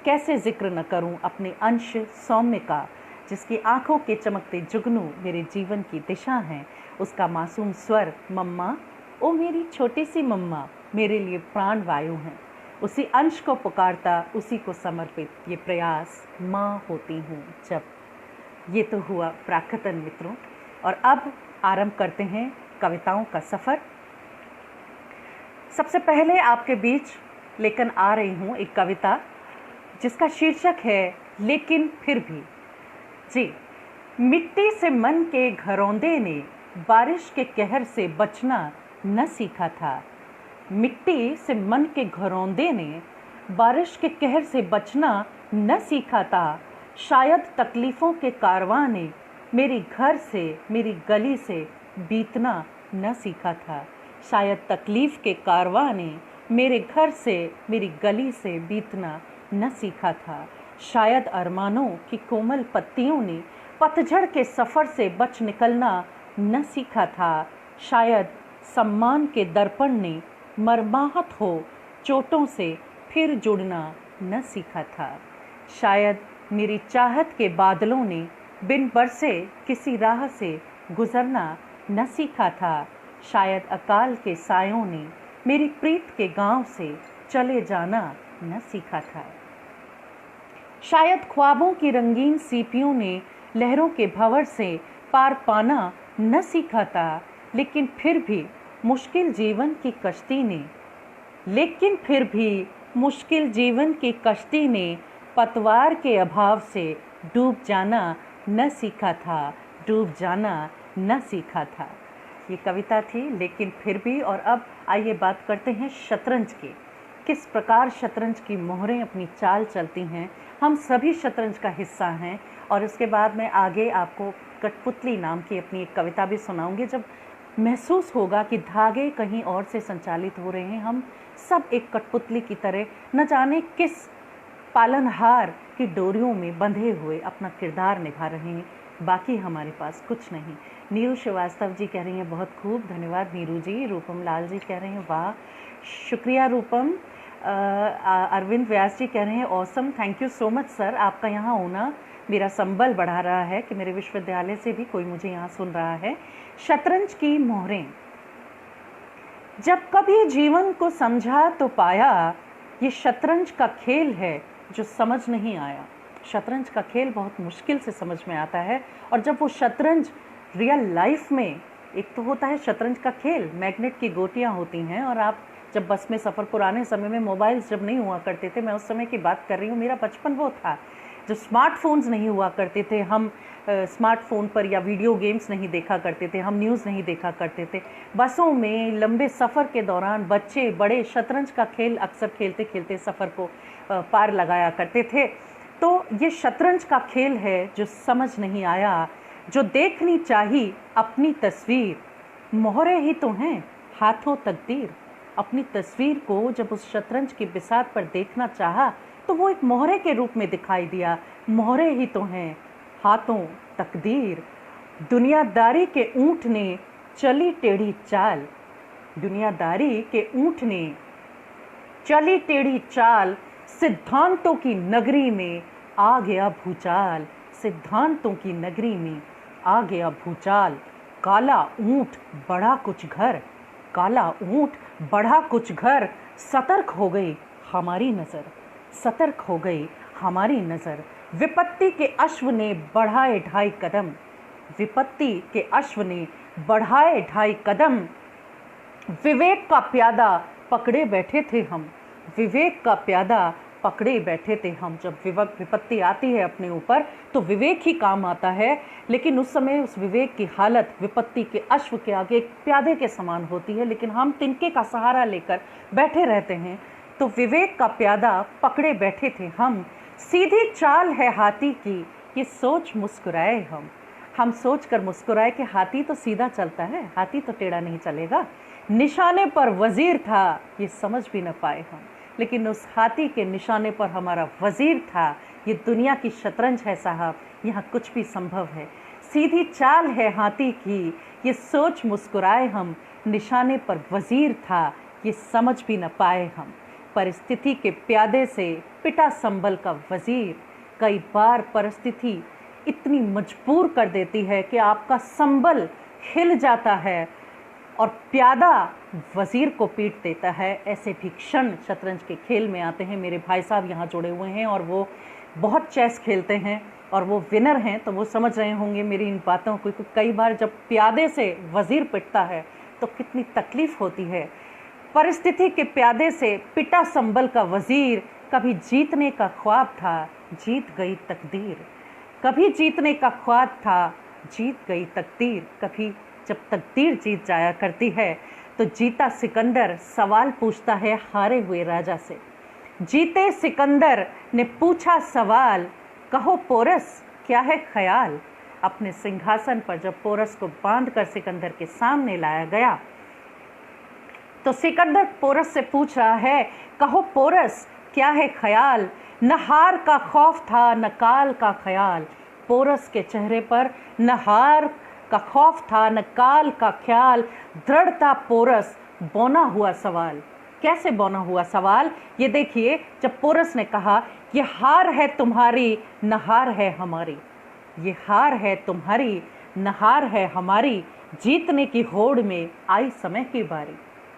कैसे जिक्र न करूं अपने अंश सौम्य का, जिसकी आंखों के चमकते जुगनू मेरे जीवन की दिशा हैं। उसका मासूम स्वर, मम्मा ओ मेरी छोटी सी मम्मा, मेरे लिए प्राण वायु हैं। उसी अंश को पुकारता, उसी को समर्पित ये प्रयास माँ होती हूँ जब। ये तो हुआ प्राकथन मित्रों, और अब आरंभ करते हैं कविताओं का सफ़र। सबसे पहले आपके बीच लेकर आ रही हूँ एक कविता जिसका शीर्षक है लेकिन फिर भी। जी, मिट्टी से मन के घरौंदे ने बारिश के कहर से बचना न सीखा था। मिट्टी से मन के घरौंदे ने बारिश के कहर से बचना न सीखा था। शायद तकलीफ़ों के कारवां ने मेरी घर से, मेरी गली से बीतना न सीखा था। शायद तकलीफ़ के कारवां ने मेरे घर से मेरी गली से बीतना न सीखा था। शायद अरमानों की कोमल पत्तियों ने पतझड़ के सफ़र से बच निकलना न सीखा था। शायद सम्मान के दर्पण ने मरमाहत हो चोटों से फिर जुड़ना न सीखा था। शायद मेरी चाहत के बादलों ने बिन बरसे किसी राह से गुजरना न सीखा था। शायद अकाल के सायों ने मेरी प्रीत के गांव से चले जाना न सीखा था। शायद ख्वाबों की रंगीन सीपियों ने लहरों के भंवर से पार पाना न सीखा था। लेकिन फिर भी मुश्किल जीवन की कश्ती ने पतवार के अभाव से डूब जाना न सीखा था। ये कविता थी लेकिन फिर भी। और अब आइए बात करते हैं शतरंज की। किस प्रकार शतरंज की मोहरें अपनी चाल चलती हैं। हम सभी शतरंज का हिस्सा हैं। और इसके बाद मैं आगे आपको कठपुतली नाम की अपनी एक कविता भी सुनाऊंगी। जब महसूस होगा कि धागे कहीं और से संचालित हो रहे हैं, हम सब एक कठपुतली की तरह न जाने किस पालनहार की डोरियों में बंधे हुए अपना किरदार निभा रहे हैं। बाकी हमारे पास कुछ नहीं। नीरू श्रीवास्तव जी कह रही हैं बहुत खूब, धन्यवाद नीरू जी। रूपम लाल जी कह रहे हैं वाह, शुक्रिया रूपम। अरविंद व्यास जी कह रहे हैं awesome, thank you so much sir. आपका यहाँ होना मेरा संबल बढ़ा रहा है कि मेरे विश्वविद्यालय से भी कोई मुझे यहाँ सुन रहा है। शतरंज की मोहरें। जब कभी जीवन को समझा तो पाया ये शतरंज का खेल है जो समझ नहीं आया। शतरंज का खेल बहुत मुश्किल से समझ में आता है। और जब वो शतरंज रियल लाइफ में, एक तो होता है शतरंज का खेल, मैग्नेट की गोटियां होती हैं और आप जब बस में सफ़र, पुराने समय में मोबाइल्स जब नहीं हुआ करते थे, मैं उस समय की बात कर रही हूँ, मेरा बचपन वो था जो स्मार्टफोन्स नहीं हुआ करते थे। हम स्मार्टफोन पर या वीडियो गेम्स नहीं देखा करते थे, हम न्यूज़ नहीं देखा करते थे। बसों में लंबे सफ़र के दौरान बच्चे बड़े शतरंज का खेल अक्सर खेलते खेलते सफ़र को पार लगाया करते थे। तो ये शतरंज का खेल है जो समझ नहीं आया, जो देखनी चाहिए अपनी तस्वीर, मोहरे ही तो हैं हाथों तकदीर। अपनी तस्वीर को जब उस शतरंज की बिसात पर देखना चाहा तो वो एक मोहरे के रूप में दिखाई दिया। मोहरे ही तो हैं हाथों तकदीर। दुनियादारी के ऊंट ने चली टेढ़ी चाल, दुनियादारी के ऊंट ने चली टेढ़ी चाल, सिद्धांतों की नगरी में आ गया भूचाल, सिद्धांतों की नगरी में आ गया भूचाल। काला ऊंट बढ़ा कुछ घर, काला ऊंट बढ़ा कुछ घर, सतर्क हो गई हमारी नज़र, सतर्क हो गई हमारी नज़र। विपत्ति के अश्व ने बढ़ाए ढाई कदम, विपत्ति के अश्व ने बढ़ाए ढाई कदम। विवेक का प्यादा पकड़े बैठे थे हम, विवेक का प्यादा पकड़े बैठे थे हम। जब विपत्ति आती है अपने ऊपर तो विवेक ही काम आता है, लेकिन उस समय उस विवेक की हालत विपत्ति के अश्व के आगे एक प्यादे के समान होती है, लेकिन हम तिनके का सहारा लेकर बैठे रहते हैं। तो विवेक का प्यादा पकड़े बैठे थे हम, सीधी चाल है हाथी की ये सोच मुस्कुराए हम सोच कर मुस्कुराए कि हाथी तो सीधा चलता है, हाथी तो टेढ़ा नहीं चलेगा। निशाने पर वजीर था ये समझ भी न पाए हम, लेकिन उस हाथी के निशाने पर हमारा वजीर था। ये दुनिया की शतरंज है साहब, यहाँ कुछ भी संभव है। सीधी चाल है हाथी की ये सोच मुस्कुराए हम, निशाने पर वजीर था ये समझ भी न पाए हम। परिस्थिति के प्यादे से पिटा संभल का वजीर। कई बार परिस्थिति इतनी मजबूर कर देती है कि आपका संभल हिल जाता है और प्यादा वजीर को पीट देता है। ऐसे भी क्षण शतरंज के खेल में आते हैं। मेरे भाई साहब यहाँ जुड़े हुए हैं और वो बहुत चेस खेलते हैं और वो विनर हैं, तो वो समझ रहे होंगे मेरी इन बातों को। कई बार जब प्यादे से वजीर पिटता है तो कितनी तकलीफ होती है। परिस्थिति के प्यादे से पिटा संभल का वजीर, कभी जीतने का ख्वाब था जीत गई तकदीर, कभी जीतने का ख्वाब था जीत गई तकदीर। कभी जब तकदीर जीत जाया करती है तो जीता सिकंदर सवाल पूछता है हारे हुए राजा से। जीते सिकंदर ने पूछा सवाल, कहो पोरस क्या है ख्याल। अपने सिंहासन पर जब पोरस को बांधकर सिकंदर के सामने लाया गया तो सिकंदर पोरस से पूछ रहा है, कहो पोरस क्या है ख्याल, न हार का खौफ था न काल का ख्याल। पोरस के चेहरे पर न हार का खौफ था न काल का ख्याल, दृढ़ता पोरस बौना हुआ सवाल। कैसे बौना हुआ सवाल, ये देखिए, जब पोरस ने कहा ये हार है तुम्हारी न हार है हमारी, ये हार है तुम्हारी न हार है हमारी, जीतने की होड़ में आई समय की बारी,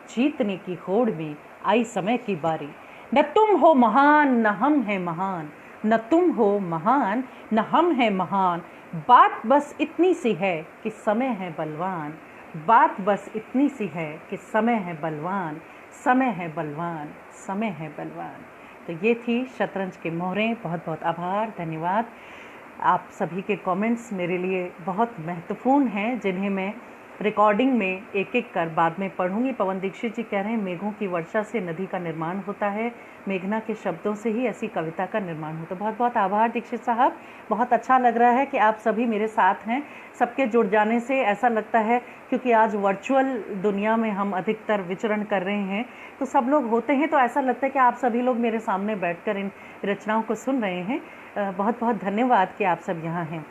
जीतने की होड़ में आई समय की बारी। न तुम हो महान न हम हैं महान, न तुम हो महान न हम हैं महान, बात बस इतनी सी है कि समय है बलवान, बात बस इतनी सी है कि समय है बलवान, समय है बलवान, समय है बलवान। तो ये थी शतरंज के मोहरें। बहुत बहुत आभार, धन्यवाद। आप सभी के कमेंट्स मेरे लिए बहुत महत्वपूर्ण हैं, जिन्हें मैं रिकॉर्डिंग में एक एक कर बाद में पढ़ूंगी। पवन दीक्षित जी कह रहे हैं, मेघों की वर्षा से नदी का निर्माण होता है, मेघना के शब्दों से ही ऐसी कविता का निर्माण होता है। बहुत बहुत आभार दीक्षित साहब, बहुत अच्छा लग रहा है कि आप सभी मेरे साथ हैं। सबके जुड़ जाने से ऐसा लगता है, क्योंकि आज वर्चुअल दुनिया में हम अधिकतर विचरण कर रहे हैं, तो सब लोग होते हैं तो ऐसा लगता है कि आप सभी लोग मेरे सामने बैठकर इन रचनाओं को सुन रहे हैं। बहुत बहुत धन्यवाद कि आप सब यहाँ हैं।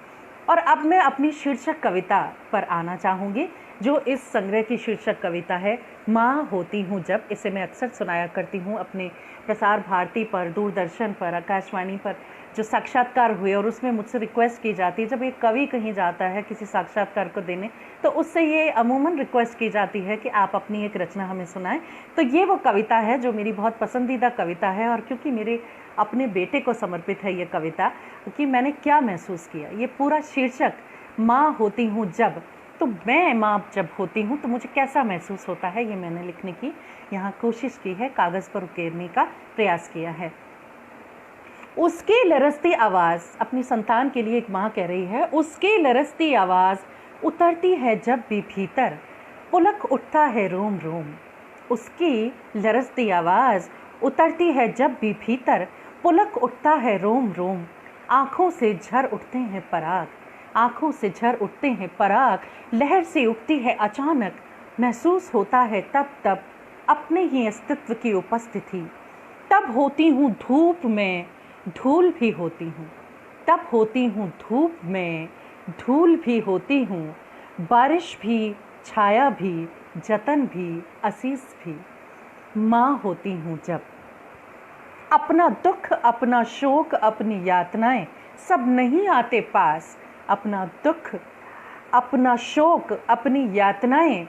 और अब मैं अपनी शीर्षक कविता पर आना चाहूँगी, जो इस संग्रह की शीर्षक कविता है माँ होती हूँ जब। इसे मैं अक्सर सुनाया करती हूँ अपने प्रसार भारती पर, दूरदर्शन पर, आकाशवाणी पर जो साक्षात्कार हुए, और उसमें मुझसे रिक्वेस्ट की जाती है, जब एक कवि कहीं जाता है किसी साक्षात्कार को देने, तो उससे ये अमूमन रिक्वेस्ट की जाती है कि आप अपनी एक रचना हमें सुनाएं। तो ये वो कविता है जो मेरी बहुत पसंदीदा कविता है, और क्योंकि मेरे अपने बेटे को समर्पित है ये कविता, कि मैंने क्या महसूस किया। ये पूरा शीर्षक माँ होती हूँ जब, तो मैं माँ जब होती हूँ तो मुझे कैसा महसूस होता है, ये मैंने लिखने की यहाँ कोशिश की है, कागज़ पर उकेरने का प्रयास किया है। उसकी लरसती आवाज़, अपनी संतान के लिए एक माँ कह रही है, उसकी लरसती आवाज़ उतरती है जब भी भीतर, पुलक उठता है रोम रोम। उसकी लरसती आवाज़ उतरती है जब भी भीतर, पुलक उठता है रोम रोम। आँखों से झर उठते हैं पराग, आँखों से झर उठते हैं पराग, लहर से उठती है अचानक, महसूस होता है तब तब अपने ही अस्तित्व की उपस्थिति। तब होती हूँ धूप में धूल भी होती हूँ, तब होती हूँ धूप में धूल भी होती हूँ, बारिश भी, छाया भी, जतन भी, असीस भी। माँ होती हूँ जब। अपना दुख, अपना शोक, अपनी यातनाएं सब नहीं आते पास, अपना दुख, अपना शोक, अपनी यातनाएं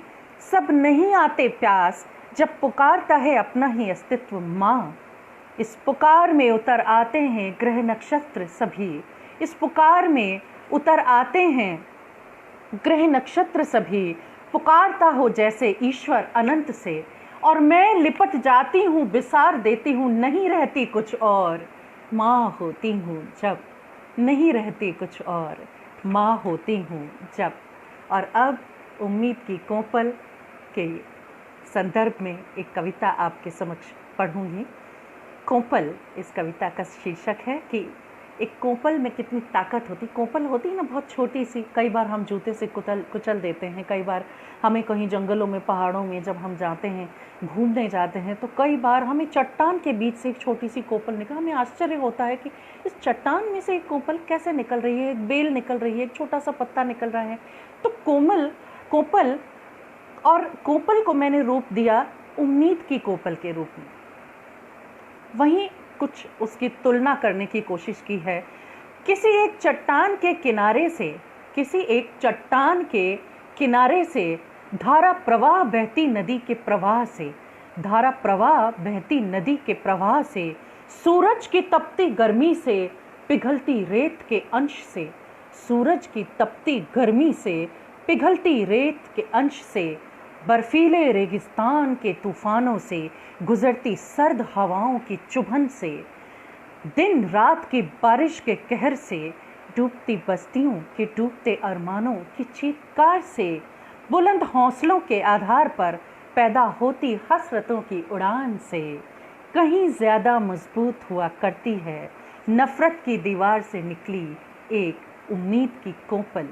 सब नहीं आते प्यास, जब पुकारता है अपना ही अस्तित्व माँ। इस पुकार में उतर आते हैं ग्रह नक्षत्र सभी, इस पुकार में उतर आते हैं ग्रह नक्षत्र सभी, पुकारता हो जैसे ईश्वर अनंत से, और मैं लिपट जाती हूँ, बिसार देती हूँ, नहीं रहती कुछ और। माँ होती हूँ जब, नहीं रहती कुछ और, माँ होती हूँ जब। और अब उम्मीद की कोपल के संदर्भ में एक कविता आपके समक्ष पढ़ूंगी। कोपल इस कविता का शीर्षक है कि एक कोपल में कितनी ताकत होती। कोपल होती है ना, बहुत छोटी सी, कई बार हम जूते से कुचल देते हैं, कई बार हमें कहीं जंगलों में, पहाड़ों में जब हम जाते हैं, घूमने जाते हैं, तो कई बार हमें चट्टान के बीच से एक छोटी सी कोपल निकल, हमें आश्चर्य होता है कि इस चट्टान में से एक कोपल कैसे निकल रही है, एक बेल निकल रही है, एक छोटा सा पत्ता निकल रहा है। तो कोपल, और कोपल को मैंने रूप दिया उम्मीद की कोपल के रूप में। वहीं कुछ उसकी तुलना करने की कोशिश की है। किसी एक चट्टान के किनारे से, किसी एक चट्टान के किनारे से धारा प्रवाह बहती नदी के प्रवाह से, धारा प्रवाह बहती नदी के प्रवाह से, सूरज की तपती गर्मी से, पिघलती रेत के अंश से, सूरज की तपती गर्मी से, पिघलती रेत के अंश से, बर्फीले रेगिस्तान के तूफानों से, गुजरती सर्द हवाओं की चुभन से, दिन रात की बारिश के कहर से, डूबती बस्तियों के डूबते अरमानों की चीत्कार से, बुलंद हौसलों के आधार पर पैदा होती हसरतों की उड़ान से, कहीं ज़्यादा मजबूत हुआ करती है नफ़रत की दीवार से निकली एक उम्मीद की कोपल,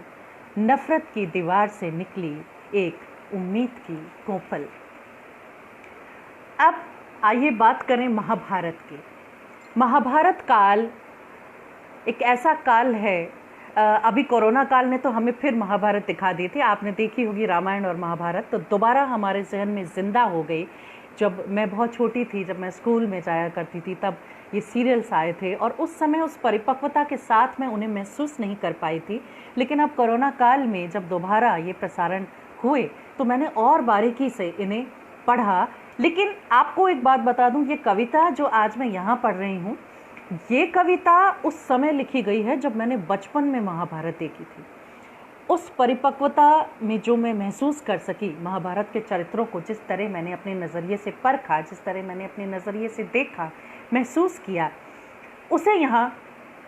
नफरत की दीवार से निकली एक उम्मीद की कोपल। अब आइए बात करें महाभारत की। महाभारत काल एक ऐसा काल है, अभी कोरोना काल ने तो हमें फिर महाभारत दिखा दी थी। आपने देखी होगी रामायण और महाभारत, तो दोबारा हमारे जहन में ज़िंदा हो गई। जब मैं बहुत छोटी थी, जब मैं स्कूल में जाया करती थी, तब ये सीरियल्स आए थे और उस समय उस परिपक्वता के साथ मैं उन्हें महसूस नहीं कर पाई थी। लेकिन अब कोरोना काल में जब दोबारा ये प्रसारण हुए तो मैंने और बारीकी से इन्हें पढ़ा। लेकिन आपको एक बात बता दूं, ये कविता जो आज मैं यहाँ पढ़ रही हूँ, ये कविता उस समय लिखी गई है जब मैंने बचपन में महाभारत देखी थी। उस परिपक्वता में जो मैं महसूस कर सकी, महाभारत के चरित्रों को जिस तरह मैंने अपने नज़रिए से परखा, जिस तरह मैंने अपने नज़रिए से देखा, महसूस किया, उसे यहाँ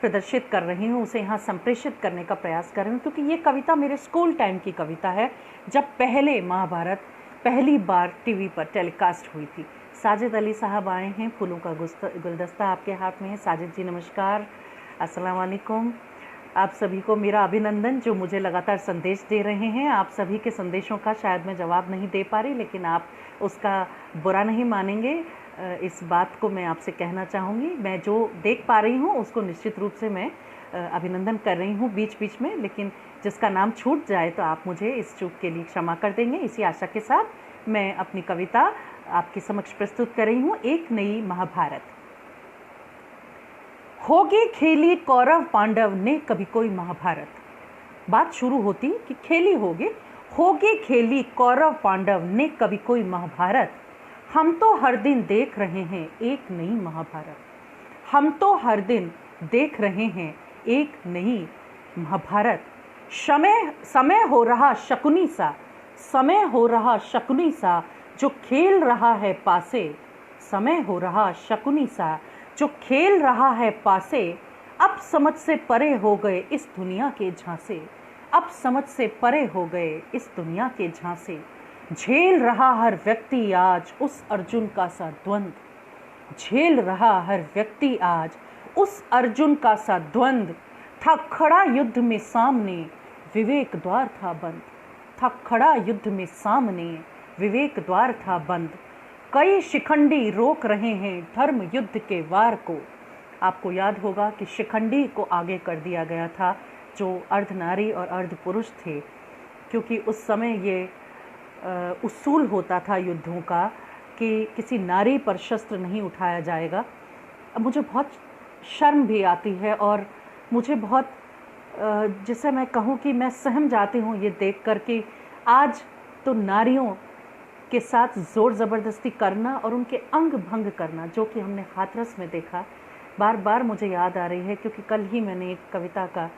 प्रदर्शित कर रही हूँ, उसे यहाँ संप्रेषित करने का प्रयास कर रही हूँ। क्योंकि ये कविता मेरे स्कूल टाइम की कविता है, जब पहले महाभारत पहली बार टीवी पर टेलीकास्ट हुई थी। साजिद अली साहब आए हैं, फूलों का गुलदस्ता आपके हाथ में है। साजिद जी नमस्कार, अस्सलाम वालेकुम। आप सभी को मेरा अभिनंदन, जो मुझे लगातार संदेश दे रहे हैं। आप सभी के संदेशों का शायद मैं जवाब नहीं दे पा रही, लेकिन आप उसका बुरा नहीं मानेंगे। इस बात को मैं आपसे कहना चाहूँगी, मैं जो देख पा रही हूँ उसको निश्चित रूप से मैं अभिनंदन कर रही हूँ बीच बीच में, लेकिन जिसका नाम छूट जाए तो आप मुझे इस चूक के लिए क्षमा कर देंगे। इसी आशा के साथ मैं अपनी कविता आपके समक्ष प्रस्तुत कर रही हूँ, एक नई महाभारत। होगी खेली कौरव पांडव ने कभी कोई महाभारत। बात शुरू होती कि खेली होगी खेली कौरव पांडव ने कभी कोई महाभारत। हम तो हर दिन देख रहे हैं एक नई महाभारत। हम तो हर दिन देख रहे हैं एक नई महाभारत। समय हो रहा शकुनी सा, समय हो रहा शकुनी सा जो खेल रहा है पासे। समय हो रहा शकुनी सा जो खेल रहा है पासे। अब समझ से परे हो गए इस दुनिया के झांसे। अब समझ से परे हो गए इस दुनिया के झांसे। झेल रहा हर व्यक्ति आज उस अर्जुन का सा द्वंद्व। झेल रहा हर व्यक्ति आज उस अर्जुन का सा द्वंद्व। था खड़ा युद्ध में सामने विवेक द्वार था बंद। था खड़ा युद्ध में सामने विवेक द्वार था बंद। कई शिखंडी रोक रहे हैं धर्म युद्ध के वार को। आपको याद होगा कि शिखंडी को आगे कर दिया गया था, जो अर्ध नारी और अर्ध पुरुष थे, क्योंकि उस समय ये उसूल होता था युद्धों का कि किसी नारी पर शस्त्र नहीं उठाया जाएगा। अब मुझे बहुत शर्म भी आती है और मुझे बहुत जिसे मैं कहूँ कि मैं सहम जाती हूँ ये देख कर कि आज तो नारियों के साथ ज़ोर ज़बरदस्ती करना और उनके अंग भंग करना, जो कि हमने हाथरस में देखा, बार बार मुझे याद आ रही है। क्योंकि कल ही मैंने एक कविता का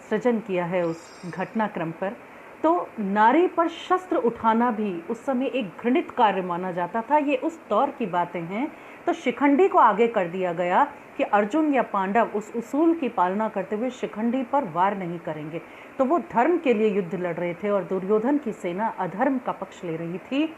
सृजन किया है उस घटनाक्रम पर। तो नारी पर शस्त्र उठाना भी उस समय एक घृणित कार्य माना जाता था। ये उस दौर की बातें हैं। तो शिखंडी को आगे कर दिया गया कि अर्जुन या पांडव उस उसूल की पालना करते हुए शिखंडी पर वार नहीं करेंगे। तो वो धर्म के लिए युद्ध लड़ रहे थे और दुर्योधन की सेना अधर्म का पक्ष ले रही थी।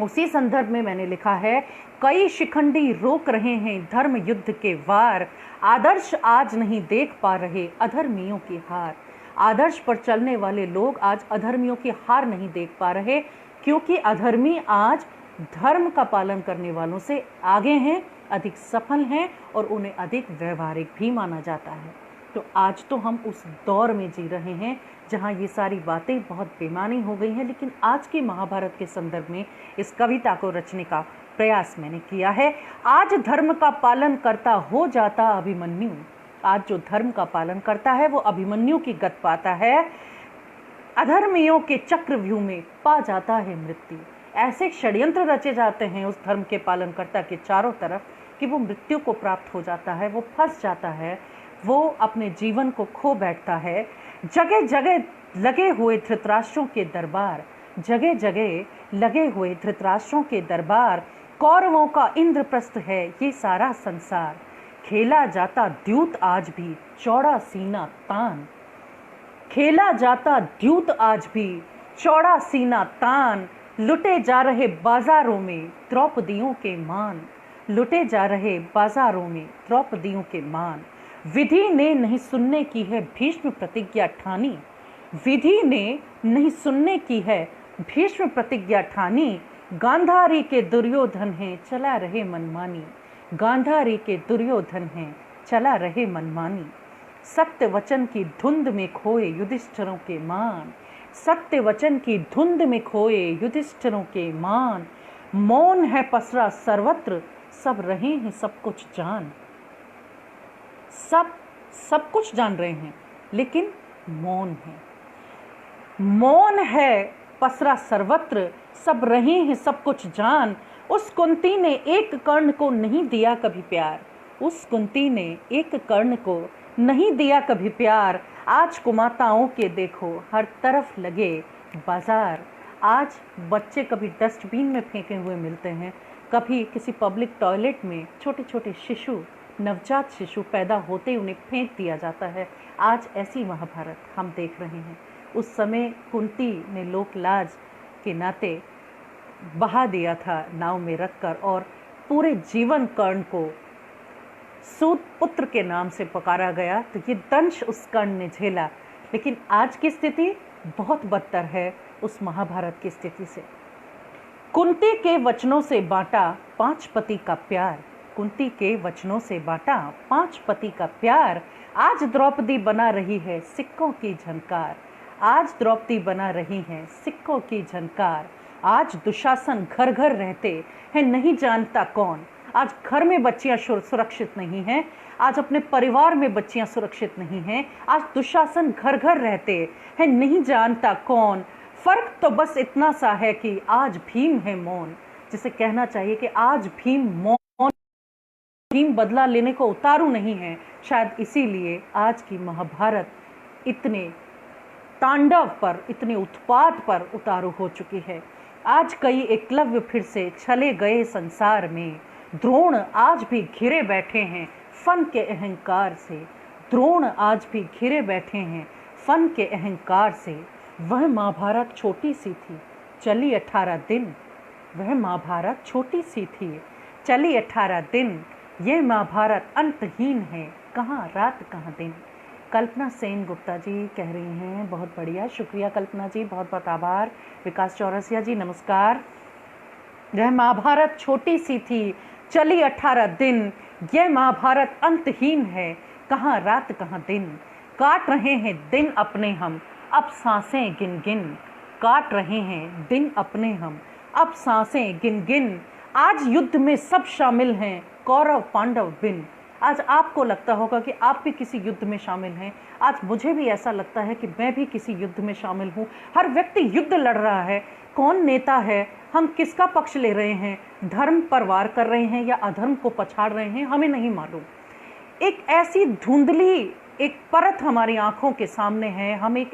उसी संदर्भ में मैंने लिखा है, कई शिखंडी रोक रहे हैं धर्म युद्ध के वार। आदर्श आज नहीं देख पा रहे अधर्मियों की हार। आदर्श पर चलने वाले लोग आज अधर्मियों की हार नहीं देख पा रहे, क्योंकि अधर्मी आज धर्म का पालन करने वालों से आगे हैं, अधिक सफल हैं और उन्हें अधिक व्यवहारिक भी माना जाता है। तो आज तो हम उस दौर में जी रहे हैं जहाँ ये सारी बातें बहुत बेमानी हो गई हैं। लेकिन आज के महाभारत के संदर्भ में इस कविता को रचने का प्रयास मैंने किया है। आज धर्म का पालन करता हो जाता अभिमन्यु। आज जो धर्म का पालन करता है वो अभिमन्यु की गत पाता है। अधर्मियों के चक्रव्यूह में पा जाता है मृत्यु। ऐसे षड्यंत्र रचे जाते हैं उस धर्म के पालनकर्ता के चारों तरफ कि वो मृत्यु को प्राप्त हो जाता है, वो फंस जाता है, वो अपने जीवन को खो बैठता है। जगह जगह लगे हुए धृतराष्ट्रों के दरबार, जगह जगह लगे हुए धृतराष्ट्रों के दरबार। कौरवों का इंद्रप्रस्थ है ये सारा संसार। खेला जाता द्यूत आज भी चौड़ा सीना तान। खेला जाता द्यूत आज भी चौड़ा सीना तान। लुटे जा रहे बाजारों में द्रौपदियों के मान। लुटे जा रहे बाजारों में द्रौपदियों के मान। विधि ने नहीं सुनने की है भीष्म प्रतिज्ञा ठानी, विधि ने नहीं सुनने की है भीष्म प्रतिज्ञा ठानी। गांधारी के दुर्योधन हैं चला रहे मनमानी, गांधारी के दुर्योधन हैं चला रहे मनमानी। सत्य वचन की धुंध में खोए युधिष्ठिरों के मान, सत्य वचन की धुंध में खोए युधिष्ठिरों के मान। मौन है पसरा सर्वत्र सब रहे हैं सब कुछ जान, सब कुछ जान रहे हैं लेकिन मौन है। मौन है पसरा सर्वत्र सब रहे हैं सब कुछ जान। उस कुंती ने एक कर्ण को नहीं दिया कभी प्यार, उस कुंती ने एक कर्ण को नहीं दिया कभी प्यार। आज कुमाताओं के देखो हर तरफ लगे बाजार, आज बच्चे कभी डस्टबिन में फेंके हुए मिलते हैं, कभी किसी पब्लिक टॉयलेट में छोटे छोटे शिशु, नवजात शिशु पैदा होते उन्हें फेंक दिया जाता है। आज ऐसी महाभारत हम देख रहे हैं। उस समय कुंती ने लोक लाज के नाते बहा दिया था नाव में रखकर, और पूरे जीवन कर्ण को सूत पुत्र के नाम से पुकारा गया, तो ये दंश उस कर्ण ने झेला। लेकिन आज की स्थिति बहुत बदतर है उस महाभारत की स्थिति से। कुंती के वचनों से बांटा 5 पति का प्यार, कुंती के वचनों से बांटा 5 पति का प्यार। आज द्रौपदी बना रही है सिक्कों की झनकार, आज द्रौपदी बना रही है सिक्कों की झनकार। आज दुशासन घर घर रहते हैं नहीं जानता कौन, आज घर में बच्चियां सुरक्षित नहीं हैं, आज अपने परिवार में बच्चियां सुरक्षित नहीं हैं। आज दुशासन घर घर रहते हैं नहीं जानता कौन। फर्क तो बस इतना सा है कि आज भीम है मौन, जिसे कहना चाहिए कि आज भीम मौन, भीम बदला लेने को उतारू नहीं है। शायद इसीलिए आज की महाभारत इतने तांडव पर, इतने उत्पात पर उतारू हो चुकी है। आज कई एकलव्य फिर से चले गए संसार में, द्रोण आज भी घिरे बैठे हैं फन के अहंकार से, द्रोण आज भी घिरे बैठे हैं फन के अहंकार से। वह महाभारत छोटी सी थी चली 18 दिन, वह महाभारत छोटी सी थी चली 18 दिन। ये महाभारत अंतहीन है कहाँ रात कहाँ दिन। कल्पना सेन गुप्ता जी कह रही हैं, बहुत बढ़िया, शुक्रिया कल्पना जी, बहुत बहुत आभार। विकास चौरसिया जी नमस्कार। यह महाभारत छोटी सी थी चली 18 दिन, यह महाभारत अंतहीन है कहाँ रात कहाँ दिन। काट रहे हैं दिन अपने हम अब सांसें गिन गिन, काट रहे हैं दिन अपने हम अब सांसें गिन गिन। आज युद्ध में सब शामिल हैं कौरव पांडव बिन। आज आपको लगता होगा कि आप भी किसी युद्ध में शामिल हैं, आज मुझे भी ऐसा लगता है कि मैं भी किसी युद्ध में शामिल हूँ। हर व्यक्ति युद्ध लड़ रहा है, कौन नेता है, हम किसका पक्ष ले रहे हैं, धर्म पर वार कर रहे हैं या अधर्म को पछाड़ रहे हैं, हमें नहीं मालूम। एक ऐसी धुंधली एक परत हमारी आंखों के सामने है, हम एक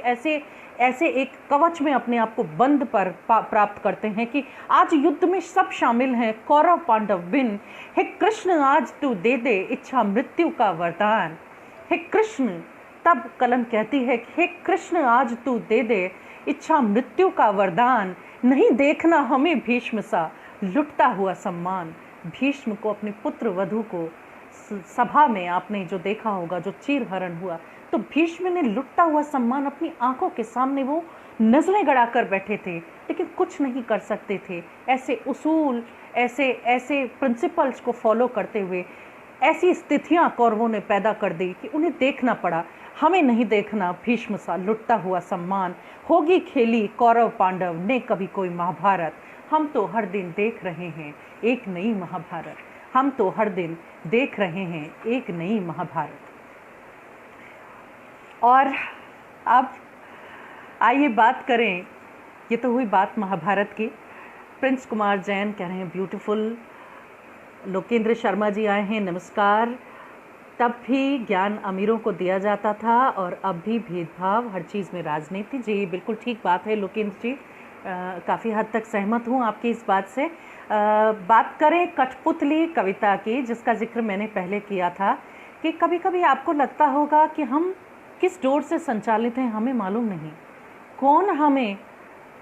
ऐसे एक कवच में अपने आप को बंद पर प्राप्त करते हैं कि आज युद्ध में सब शामिल हैं कौरव पांडव बिन। हे कृष्ण आज तू दे दे इच्छा मृत्यु का वरदान, हे कृष्ण, तब कलम कहती है हे कृष्ण आज तू दे दे इच्छा मृत्यु का वरदान। नहीं देखना हमें भीष्म सा लुटता हुआ सम्मान। भीष्म को, अपने पुत्र वधू को सभा में आपने जो देखा होगा, जो चीरहरण हुआ, तो भीष्म ने लुटता हुआ सम्मान अपनी आंखों के सामने वो नजरें गड़ाकर बैठे थे, लेकिन कुछ नहीं कर सकते थे। ऐसे उसूल, ऐसे प्रिंसिपल्स को फॉलो करते हुए ऐसी स्थितियां कौरवों ने पैदा कर दी कि उन्हें देखना पड़ा। हमें नहीं देखना भीष्म सा लुटता हुआ सम्मान। होगी खेली कौरव पांडव ने कभी कोई महाभारत, हम तो हर दिन देख रहे हैं एक नई महाभारत, हम तो हर दिन देख रहे हैं एक नई महाभारत। और अब आइए बात करें, ये तो हुई बात महाभारत की। प्रिंस कुमार जैन कह रहे हैं ब्यूटीफुल। लोकेंद्र शर्मा जी आए हैं, नमस्कार। तब भी ज्ञान अमीरों को दिया जाता था और अब भी भेदभाव, हर चीज़ में राजनीति। जी बिल्कुल ठीक बात है लोकेंद्र जी, काफ़ी हद तक सहमत हूँ आपकी इस बात से। बात करें कठपुतली कविता की, जिसका जिक्र मैंने पहले किया था कि कभी कभी आपको लगता होगा कि हम किस डोर से संचालित हैं हमें मालूम नहीं, कौन हमें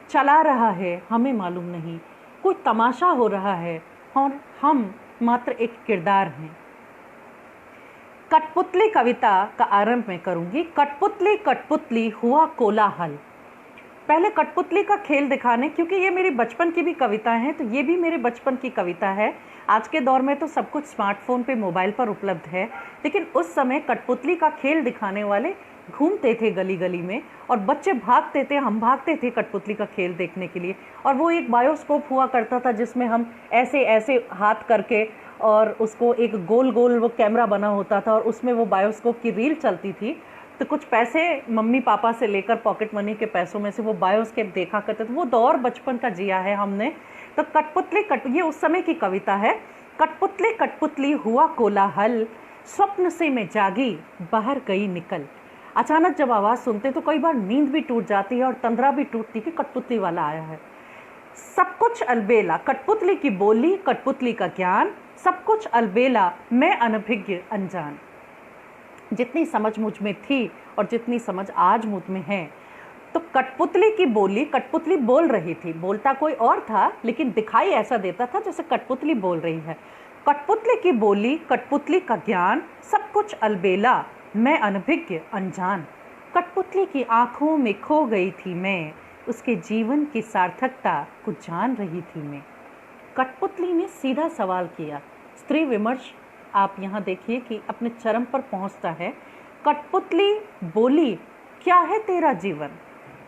चला रहा है हमें मालूम नहीं, कोई तमाशा हो रहा है और हम मात्र एक किरदार हैं। कठपुतली कविता का आरंभ मैं करूंगी। कठपुतली कठपुतली हुआ कोलाहल। पहले कठपुतली का खेल दिखाने, क्योंकि ये मेरी बचपन की भी कविता है, तो ये भी मेरे बचपन की कविता है। आज के दौर में तो सब कुछ स्मार्टफोन पे, मोबाइल पर उपलब्ध है, लेकिन उस समय कठपुतली का खेल दिखाने वाले घूमते थे गली गली में, और बच्चे भागते थे, हम भागते थे कठपुतली का खेल देखने के लिए। और वो एक बायोस्कोप हुआ करता था जिसमें हम ऐसे ऐसे हाथ करके, और उसको एक गोल गोल वो कैमरा बना होता था, और उसमें वो बायोस्कोप की रील चलती थी। तो कुछ पैसे मम्मी पापा से लेकर, पॉकेट मनी के पैसों में से वो बायोस्कोप देखा करते थे। वो दौर बचपन का जिया है हमने। तो कठपुतली ये उस समय की कविता है। कठपुतली कठपुतली हुआ कोलाहल, स्वप्न से मैं जागी बाहर गई निकल। अचानक जब आवाज़ सुनते तो कई बार नींद भी टूट जाती है और तंद्रा भी टूटती कि कठपुतली वाला आया है। सब कुछ अलबेला, कठपुतली की बोली, कठपुतली का ज्ञान, सब कुछ अलबेला, मैं अनभिज्ञ अनजान। जितनी समझ मुझ में थी और जितनी समझ आज मुझ में है, तो कठपुतली की बोली, कठपुतली बोल रही थी। बोलता कोई और था, लेकिन दिखाई ऐसा देता था जैसे कठपुतली बोल रही है। कठपुतली की बोली, कठपुतली का ज्ञान, सब कुछ अलबेला, मैं अनभिज्ञ अनजान। कठपुतली की आंखों में खो गई थी मैं, उसके जीवन की सार्थकता को जान रही थी मैं। कठपुतली ने सीधा सवाल किया। स्त्री विमर्श आप यहाँ देखिए कि अपने चरम पर पहुँचता है। कठपुतली बोली, क्या है तेरा जीवन?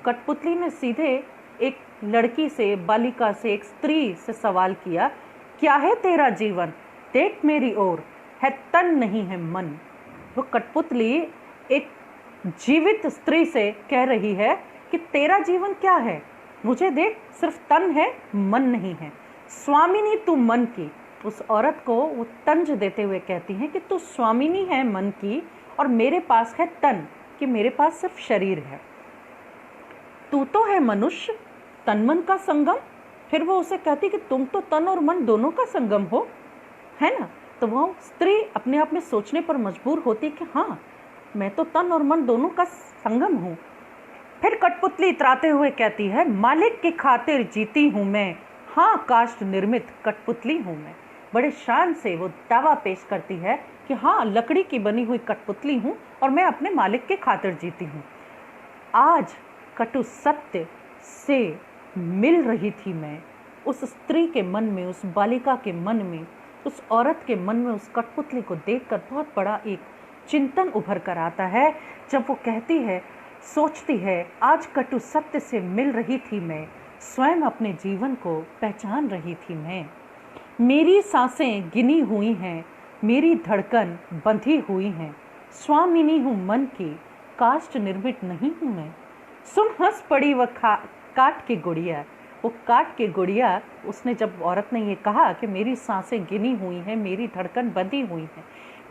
कठपुतली ने सीधे एक लड़की से, बालिका से, एक स्त्री से सवाल किया, क्या है तेरा जीवन? देख मेरी ओर, है तन नहीं है मन। वो कठपुतली एक जीवित स्त्री से कह रही है कि तेरा जीवन क्या है? मुझे देख, सिर्फ तन है, मन नहीं है। स्वामिनी तू मन की। उस औरत को वो तंज देते हुए कहती हैं कि तू स्वामिनी है मन की, और मेरे पास है तन, कि मेरे पास सिर्फ शरीर है। तू तो है मनुष्य, तन मन का संगम। फिर वो उसे कहती कि तुम तो तन और मन दोनों का संगम हो, है ना? तो वो स्त्री अपने आप में सोचने पर मजबूर होती कि हाँ, मैं तो तन और मन दोनों का संगम हूँ। फिर कठपुतली इतराते हुए कहती है, मालिक की खातिर जीती हूँ मैं, हाँ काष्ठ निर्मित कठपुतली हूँ मैं। बड़े शान से वो दावा पेश करती है कि हाँ, लकड़ी की बनी हुई कठपुतली हूँ और मैं अपने मालिक के खातिर जीती हूँ। आज कटु सत्य से मिल रही थी मैं। उस स्त्री के मन में, उस बालिका के मन में, उस औरत के मन में उस कठपुतली को देखकर बहुत बड़ा एक चिंतन उभर कर आता है। जब वो कहती है, सोचती है, आज कटु सत्य से मिल रही थी मैं, स्वयं अपने जीवन को पहचान रही थी मैं। मेरी सांसें गिनी हुई हैं, मेरी धड़कन बंधी हुई हैं, स्वामिनी हूँ मन की, काष्ठ निर्मित नहीं हूँ मैं। सुन हंस पड़ी वह काट की गुड़िया। वो काट की गुड़िया, उसने जब औरत ने ये कहा कि मेरी सांसें गिनी हुई हैं, मेरी धड़कन बंधी हुई है,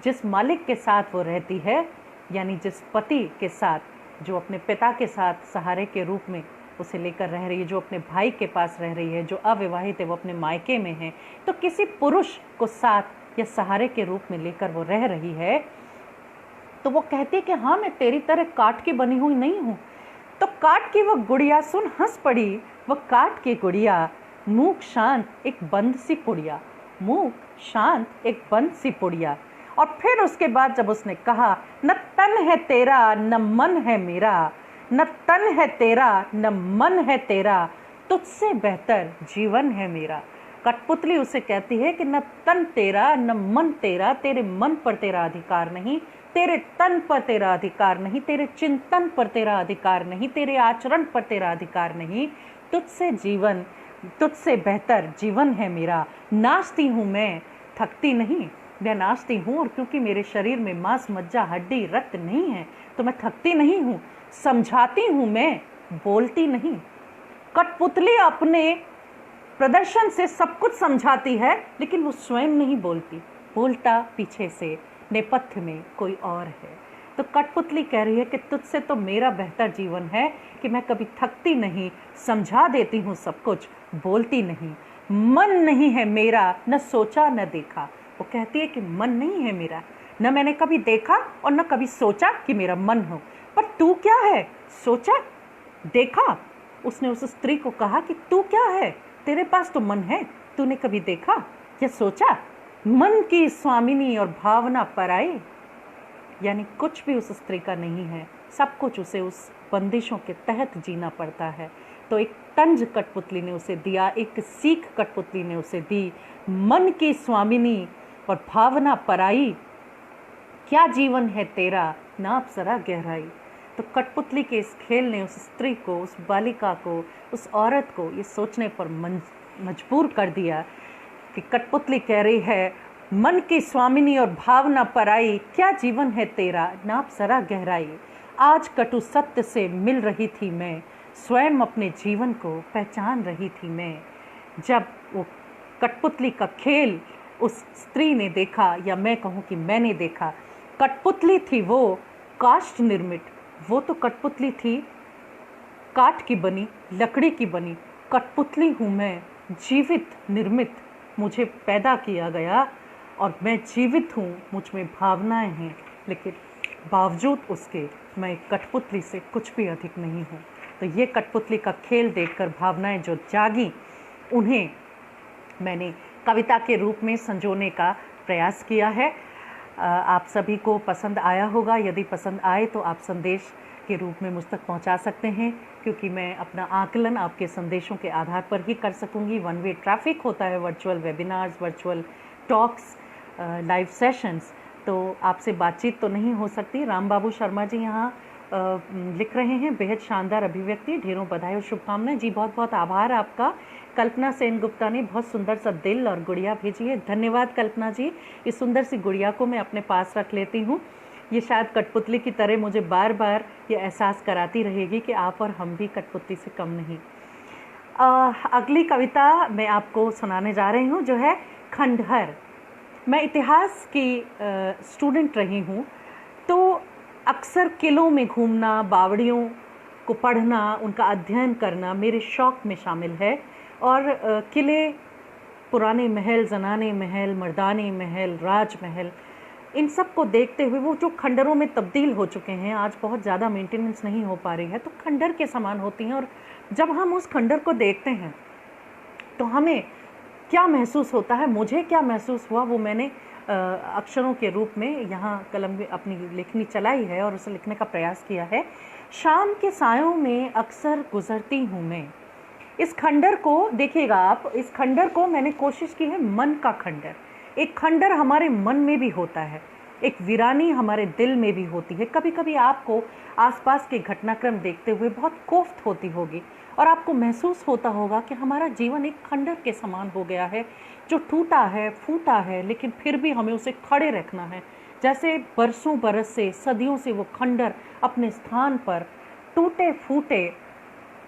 जिस मालिक के साथ वो रहती है, यानी जिस पति के साथ, जो अपने पिता के साथ सहारे के रूप में उसे लेकर रह रही है, जो अपने भाई के पास रह रही है, जो अविवाहित है, वो अपने मायके में है, तो किसी पुरुष को साथ या सहारे के रूप में लेकर वो रह रही है, तो वो कहती है कि हाँ, मैं तेरी तरह काट की बनी हुई नहीं हूँ। तो काट की वह गुड़िया, सुन हंस पड़ी वह काट की गुड़िया, मूक शांत एक बंद सी पुड़िया, मूक शांत एक बंद सी पुड़िया। और फिर उसके बाद जब उसने कहा, न तन है तेरा न मन है मेरा, न तन है तेरा न मन है तेरा, तुझसे बेहतर जीवन है मेरा। कठपुतली उसे कहती है कि न तन तेरा न मन तेरा, तेरे मन पर तेरा अधिकार नहीं, तेरे तन पर तेरा अधिकार नहीं, तेरे चिंतन पर तेरा अधिकार नहीं, तेरे आचरण पर तेरा अधिकार नहीं, तुझसे जीवन, तुझसे बेहतर जीवन है मेरा। नाचती हूँ मैं, थकती नहीं, मैं नाचती हूँ, और क्योंकि मेरे शरीर में मांस मज्जा हड्डी रक्त नहीं है, तो मैं थकती नहीं हूँ। समझाती हूँ मैं, बोलती नहीं। कठपुतली अपने प्रदर्शन से सब कुछ समझाती है, लेकिन वो स्वयं नहीं बोलती, बोलता पीछे से नेपथ्य में कोई और है। तो कठपुतली कह रही है कि तुझसे तो मेरा बेहतर जीवन है कि मैं कभी थकती नहीं, समझा देती हूँ सब कुछ, बोलती नहीं। मन नहीं है मेरा, न सोचा न देखा। वो कहती है कि मन नहीं है मेरा, न मैंने कभी देखा और न कभी सोचा कि मेरा मन हो। पर तू क्या है? सोचा, देखा? उसने उस स्त्री को कहा कि तू क्या है? तेरे पास तो मन है, तूने कभी देखा या सोचा? मन की स्वामिनी और भावना पराई। यानी कुछ भी उस स्त्री का नहीं है, सब कुछ उसे उस बंदिशों के तहत जीना पड़ता है। तो एक तंज कठपुतली ने उसे दिया, एक सीख कठपुतली ने उसे दी, मन की स्वामिनी और भावना पराई, क्या जीवन है तेरा ना अप्सरा गहराई। तो कठपुतली के इस खेल ने उस स्त्री को, उस बालिका को, उस औरत को ये सोचने पर मजबूर कर दिया कि कठपुतली कह रही है, मन की स्वामिनी और भावना पराई, क्या जीवन है तेरा ना अप्सरा गहराई। आज कटु सत्य से मिल रही थी मैं, स्वयं अपने जीवन को पहचान रही थी मैं। जब वो कठपुतली का खेल उस स्त्री ने देखा, या मैं कहूँ कि मैंने देखा, कठपुतली थी वो काष्ठ निर्मित, वो तो कठपुतली थी काठ की बनी, लकड़ी की बनी। कठपुतली हूँ मैं जीवित निर्मित, मुझे पैदा किया गया और मैं जीवित हूँ, मुझ में भावनाएं हैं, लेकिन बावजूद उसके मैं एक कठपुतली से कुछ भी अधिक नहीं हूँ। तो ये कठपुतली का खेल देखकर भावनाएं जो जागी, उन्हें मैंने कविता के रूप में संजोने का प्रयास किया है। आप सभी को पसंद आया होगा। यदि पसंद आए तो आप संदेश के रूप में मुझ तक पहुंचा सकते हैं, क्योंकि मैं अपना आकलन आपके संदेशों के आधार पर ही कर सकूंगी। वन वे ट्रैफिक होता है, virtual webinars, virtual talks, live sessions, तो आपसे बातचीत तो नहीं हो सकती। राम बाबू शर्मा जी यहाँ लिख रहे हैं, बेहद शानदार अभिव्यक्ति, ढेरों बधाई और शुभकामनाएं। जी बहुत बहुत आभार आपका। कल्पना सेन गुप्ता ने बहुत सुंदर सा दिल और गुड़िया भेजी है, धन्यवाद कल्पना जी। इस सुंदर सी गुड़िया को मैं अपने पास रख लेती हूँ। ये शायद कठपुतली की तरह मुझे बार बार ये एहसास कराती रहेगी कि आप और हम भी कठपुतली से कम नहीं। अगली कविता मैं आपको सुनाने जा रही हूँ, जो है खंडहर। मैं इतिहास की स्टूडेंट रही हूँ, तो अक्सर किलों में घूमना, बावड़ियों को पढ़ना, उनका अध्ययन करना मेरे शौक़ में शामिल है। और किले, पुराने महल, जनाने महल, मर्दाने महल, राज महल, इन सब को देखते हुए वो जो खंडरों में तब्दील हो चुके हैं, आज बहुत ज़्यादा मेंटेनेंस नहीं हो पा रही है, तो खंडर के समान होती हैं। और जब हम उस खंडर को देखते हैं तो हमें क्या महसूस होता है, मुझे क्या महसूस हुआ, वो मैंने अक्षरों के रूप में यहाँ कलम में अपनी लेखनी चलाई है और उसे लिखने का प्रयास किया है। शाम के सायों में अक्सर गुजरती हूँ मैं। इस खंडर को देखिएगा आप, इस खंडर को मैंने कोशिश की है मन का खंडर। एक खंडर हमारे मन में भी होता है, एक वीरानी हमारे दिल में भी होती है। कभी कभी आपको आसपास के घटनाक्रम देखते हुए बहुत कोफ्त होती होगी और आपको महसूस होता होगा कि हमारा जीवन एक खंडर के समान हो गया है, जो टूटा है, फूटा है, लेकिन फिर भी हमें उसे खड़े रखना है। जैसे बरसों बरस से, सदियों से वो खंडर अपने स्थान पर टूटे फूटे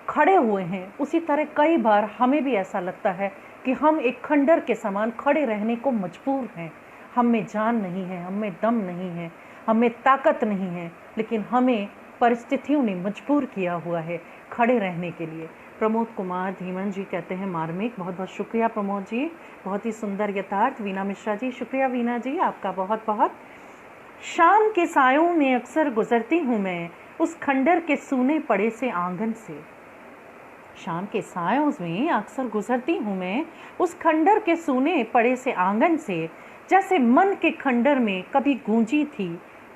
खड़े हुए हैं, उसी तरह कई बार हमें भी ऐसा लगता है कि हम एक खंडर के समान खड़े रहने को मजबूर हैं। हम में जान नहीं है, हम में दम नहीं है, हम में ताकत नहीं है, लेकिन हमें परिस्थितियों ने मजबूर किया हुआ है खड़े रहने के लिए। प्रमोद कुमार धीमन जी कहते हैं मार्मिक, बहुत बहुत शुक्रिया प्रमोद जी, बहुत ही सुंदर यथार्थ। वीना मिश्रा जी, शुक्रिया वीना जी, आपका बहुत बहुत। शाम के सायों में अक्सर गुजरती हूँ मैं, उस खंडर के सूने पड़े से आंगन से। शाम के सायों में अक्सर गुजरती हूँ मैं, उस खंडर के सूने पड़े से आंगन से। जैसे मन के खंडर में कभी गूंजी थी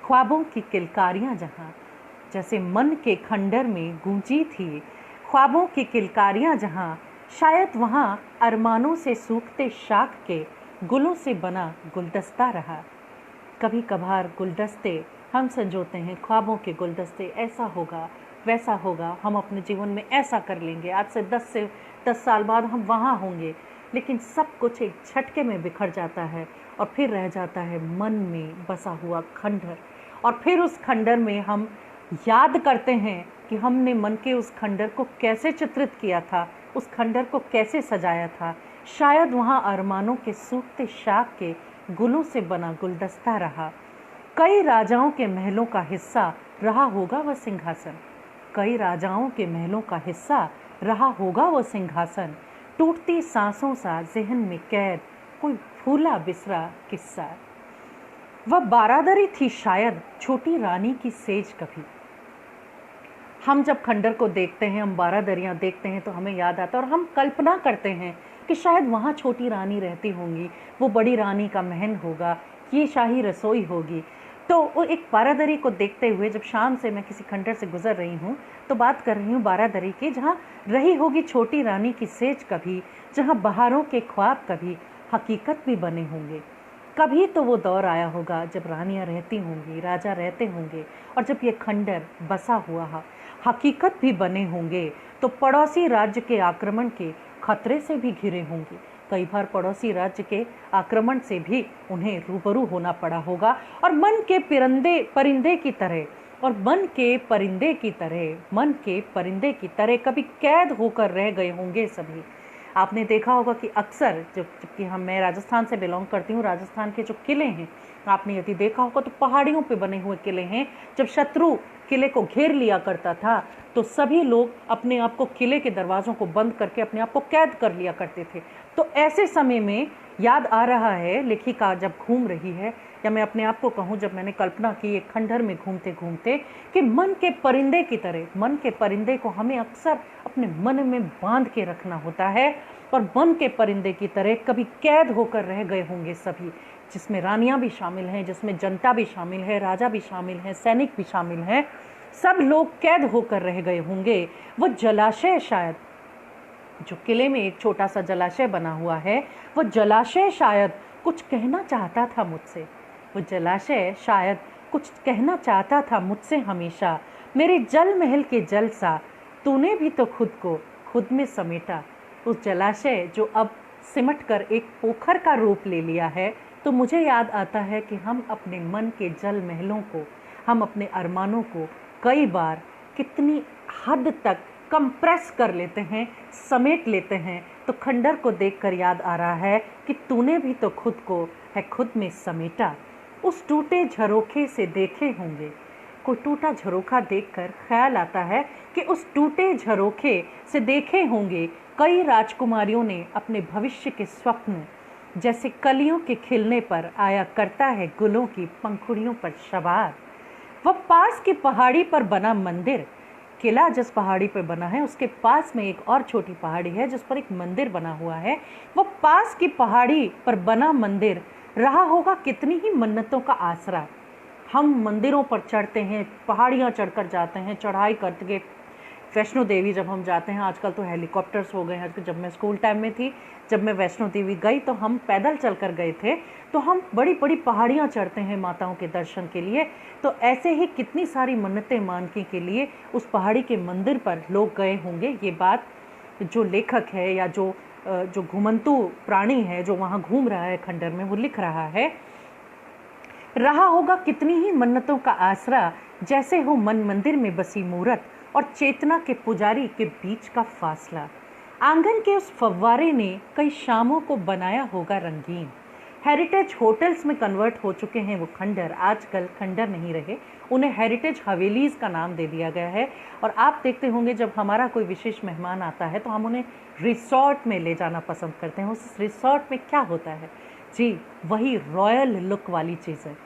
ख्वाबों की किलकारियाँ जहाँ, जैसे मन के खंडर में गूंजी थी ख्वाबों की किलकारियाँ जहाँ, शायद वहाँ अरमानों से सूखते शाख के गुलों से बना गुलदस्ता रहा। कभी कभार गुलदस्ते हम संजोते हैं, ख्वाबों के गुलदस्ते, ऐसा होगा वैसा होगा, हम अपने जीवन में ऐसा कर लेंगे, आज से 10 साल बाद हम वहाँ होंगे, लेकिन सब कुछ एक झटके में बिखर जाता है और फिर रह जाता है मन में बसा हुआ खंडर। और फिर उस खंडर में हम याद करते हैं कि हमने मन के उस खंडर को कैसे चित्रित किया था, उस खंडर को कैसे सजाया था। शायद वहाँ अरमानों के सूखते शाख के गुलों से बना गुलदस्ता रहा। कई राजाओं के महलों का हिस्सा रहा होगा वह सिंहासन, कई राजाओं के महलों का हिस्सा रहा होगा वो सिंहासन। टूटती सांसों सा ज़हन में कैद कोई भूला बिसरा किस्सा। वह बारादरी थी शायद छोटी रानी की सेज कभी। हम जब खंडर को देखते हैं, हम बारादरियाँ देखते हैं, तो हमें याद आता है और हम कल्पना करते हैं कि शायद वहाँ छोटी रानी रहती होंगी, वो बड़ी रानी का महल होगा, ये शाही रसोई होगी। तो वो एक बारादरी को देखते हुए जब शाम से मैं किसी खंडर से गुजर रही हूँ तो बात कर रही हूँ बारादरी की, जहाँ रही होगी छोटी रानी की सेज कभी, जहाँ बहारों के ख्वाब कभी हकीकत भी बने होंगे। कभी तो वो दौर आया होगा जब रानियाँ रहती होंगी, राजा रहते होंगे, और जब ये खंडर बसा हुआ हकीकत भी बने होंगे, तो पड़ोसी राज्य के आक्रमण के खतरे से भी घिरे होंगे। कई बार पड़ोसी राज्य के आक्रमण से भी उन्हें रूबरू होना पड़ा होगा, और मन के परिंदे की तरह कभी कैद होकर रह गए होंगे सभी। आपने देखा होगा कि अक्सर जबकि मैं राजस्थान से बिलोंग करती हूँ, राजस्थान के जो किले हैं, आपने यदि देखा होगा तो पहाड़ियों पे बने हुए किले हैं। जब शत्रु किले को घेर लिया करता था तो सभी लोग अपने आप को किले के दरवाज़ों को बंद करके अपने आप को कैद कर लिया करते थे। तो ऐसे समय में याद आ रहा है लेखिका जब घूम रही है, या मैं अपने आप को कहूँ जब मैंने कल्पना की एक खंडर में घूमते घूमते, कि मन के परिंदे को हमें अक्सर अपने मन में बांध के रखना होता है, और मन के परिंदे की तरह कभी कैद होकर रह गए होंगे सभी, जिसमें रानियां भी शामिल हैं, जिसमें जनता भी शामिल है, राजा भी शामिल है, सैनिक भी शामिल हैं, सब लोग कैद होकर रह गए होंगे। वो जलाशय शायद, जो किले में एक छोटा सा जलाशय बना हुआ है, वो जलाशय शायद कुछ कहना चाहता था मुझसे। वो जलाशय शायद कुछ कहना चाहता था मुझसे हमेशा, मेरे जल महल के जल सा तूने भी तो खुद को खुद में समेटा। उस जलाशय जो अब सिमट कर एक पोखर का रूप ले लिया है, तो मुझे याद आता है कि हम अपने मन के जल महलों को, हम अपने अरमानों को कई बार कितनी हद तक कंप्रेस कर लेते हैं, समेट लेते हैं। तो खंडर को देखकर याद आ रहा है कि तूने भी तो खुद को है खुद में समेटा। उस टूटे झरोखे से देखे होंगे, कोई टूटा झरोखा देखकर ख्याल आता है कि उस टूटे झरोखे से देखे होंगे कई राजकुमारियों ने अपने भविष्य के स्वप्न, जैसे कलियों के खिलने पर आया करता है गुलों की पंखुड़ियों पर सवार। वह पास की पहाड़ी पर बना मंदिर, किला जिस पहाड़ी पर बना है उसके पास में एक और छोटी पहाड़ी है जिस पर एक मंदिर बना हुआ है। वह पास की पहाड़ी पर बना मंदिर रहा होगा कितनी ही मन्नतों का आसरा। हम मंदिरों पर चढ़ते हैं, पहाड़ियाँ चढ़कर जाते हैं, चढ़ाई करके वैष्णो देवी जब हम जाते हैं, आजकल तो हेलीकॉप्टर्स हो गए हैं। जब मैं स्कूल टाइम में थी, जब मैं वैष्णो देवी गई तो हम पैदल चलकर गए थे। तो हम बड़ी बड़ी पहाड़ियाँ चढ़ते हैं माताओं के दर्शन के लिए। तो ऐसे ही कितनी सारी मन्नतें मानने के लिए उस पहाड़ी के मंदिर पर लोग गए होंगे। ये बात जो लेखक है या जो घुमंतु प्राणी है जो वहाँ घूम रहा है खंडर में, वो लिख रहा है, रहा होगा कितनी ही मन्नतों का आसरा, जैसे हो मन मंदिर में बसी मूरत और चेतना के पुजारी के बीच का फासला। आंगन के उस फव्वारे ने कई शामों को बनाया होगा रंगीन। हेरिटेज होटल्स में कन्वर्ट हो चुके हैं वो खंडर, आजकल खंडर नहीं रहे, उन्हें हेरिटेज हवेलीज़ का नाम दे दिया गया है। और आप देखते होंगे जब हमारा कोई विशेष मेहमान आता है तो हम उन्हें रिसॉर्ट में ले जाना पसंद करते हैं। उस रिसॉर्ट में क्या होता है जी, वही रॉयल लुक वाली चीज़ है।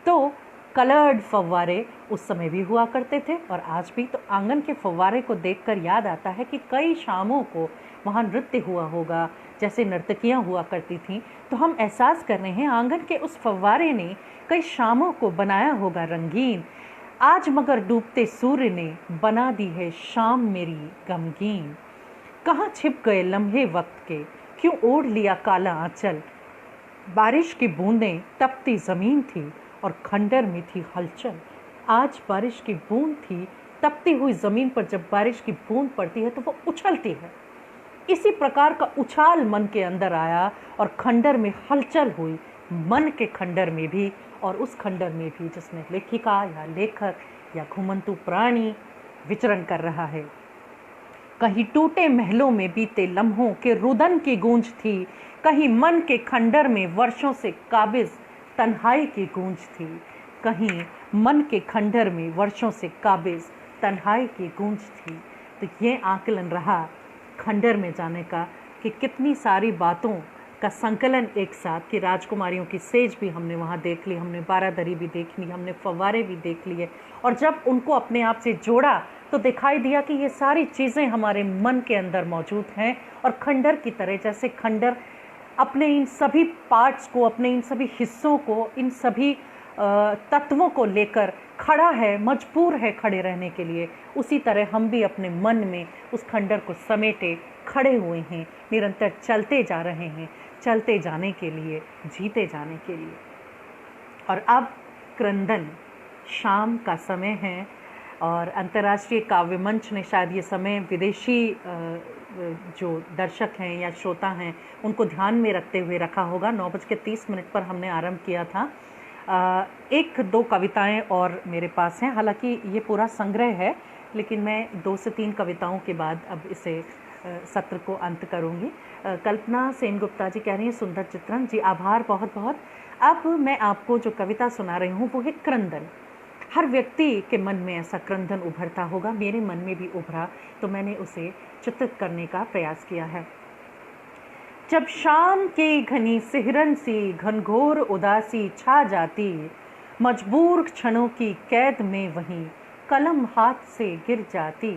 तो कलर्ड फव्वारे उस समय भी हुआ करते थे और आज भी। तो आंगन के फव्वारे को देखकर याद आता है कि कई शामों को वहाँ नृत्य हुआ होगा, जैसे नर्तकियाँ हुआ करती थीं। तो हम एहसास कर रहे हैं आंगन के उस फव्वारे ने कई शामों को बनाया होगा रंगीन। आज मगर डूबते सूर्य ने बना दी है शाम मेरी गमगीन। कहाँ छिप गए लम्हे वक्त के, क्यों ओढ़ लिया काला आंचल। बारिश की बूंदें तपती ज़मीन थी और खंडर में थी हलचल। आज बारिश की बूंद थी, तपती हुई ज़मीन पर जब बारिश की बूंद पड़ती है तो वो उछलती है। इसी प्रकार का उछाल मन के अंदर आया और खंडर में हलचल हुई, मन के खंडर में भी और उस खंडर में भी जिसमें लेखिका या लेखक या घुमंतु प्राणी विचरण कर रहा है। कहीं टूटे महलों में बीते लम्हों के रुदन की गूंज थी, कहीं मन के खंडर में वर्षों से काबिज तन्हाई की गूंज थी। कहीं मन के खंडर में वर्षों से काबिज तन्हाई की गूंज थी। तो ये आकलन रहा खंडर में जाने का कि कितनी सारी बातों का संकलन एक साथ, कि राजकुमारियों की सेज भी हमने वहाँ देख ली, हमने बारादरी भी देख ली, हमने फव्वारे भी देख लिए, और जब उनको अपने आप से जोड़ा तो दिखाई दिया कि ये सारी चीज़ें हमारे मन के अंदर मौजूद हैं। और खंडर की तरह, जैसे खंडर अपने इन सभी पार्ट्स को, अपने इन सभी हिस्सों को, इन सभी तत्वों को लेकर खड़ा है, मजबूर है खड़े रहने के लिए, उसी तरह हम भी अपने मन में उस खंडर को समेटे खड़े हुए हैं, निरंतर चलते जा रहे हैं, चलते जाने के लिए, जीते जाने के लिए। और अब क्रंदन, शाम का समय है और अंतर्राष्ट्रीय काव्य मंच ने शायद ये समय विदेशी जो दर्शक हैं या श्रोता हैं उनको ध्यान में रखते हुए रखा होगा। 9:30 पर हमने आरंभ किया था। 1-2 कविताएं और मेरे पास हैं, हालांकि ये पूरा संग्रह है, लेकिन मैं 2 से 3 कविताओं के बाद अब इसे सत्र को अंत करूंगी। कल्पना सेनगुप्ता जी कह रही हैं सुंदर चित्रण। जी आभार बहुत बहुत। अब मैं आपको जो कविता सुना रही हूँ वो है क्रंदन। हर व्यक्ति के मन में ऐसा क्रंदन उभरता होगा, मेरे मन में भी उभरा, तो मैंने उसे चित्रित करने का प्रयास किया है। जब शाम की घनी सिहरन सी घनघोर उदासी छा जाती, मजबूर क्षणों की कैद में वहीं कलम हाथ से गिर जाती।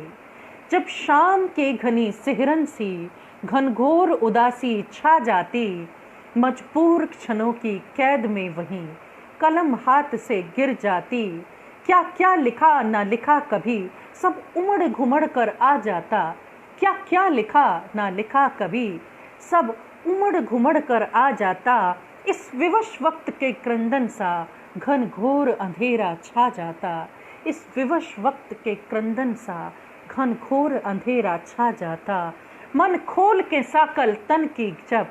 जब शाम की घनी सिहरन सी घनघोर उदासी छा जाती, मजबूर क्षणों की कैद में वहीं कलम हाथ से गिर जाती। क्या क्या लिखा ना लिखा कभी सब उमड़ घुमड़ कर आ जाता। क्या क्या लिखा ना लिखा कभी सब उमड़ घुमड़ कर आ जाता। इस विवश वक्त के क्रंदन सा घनघोर अंधेरा छा जाता। इस विवश वक्त के क्रंदन सा घनघोर अंधेरा छा जाता। मन खोल के साकल तन की जब,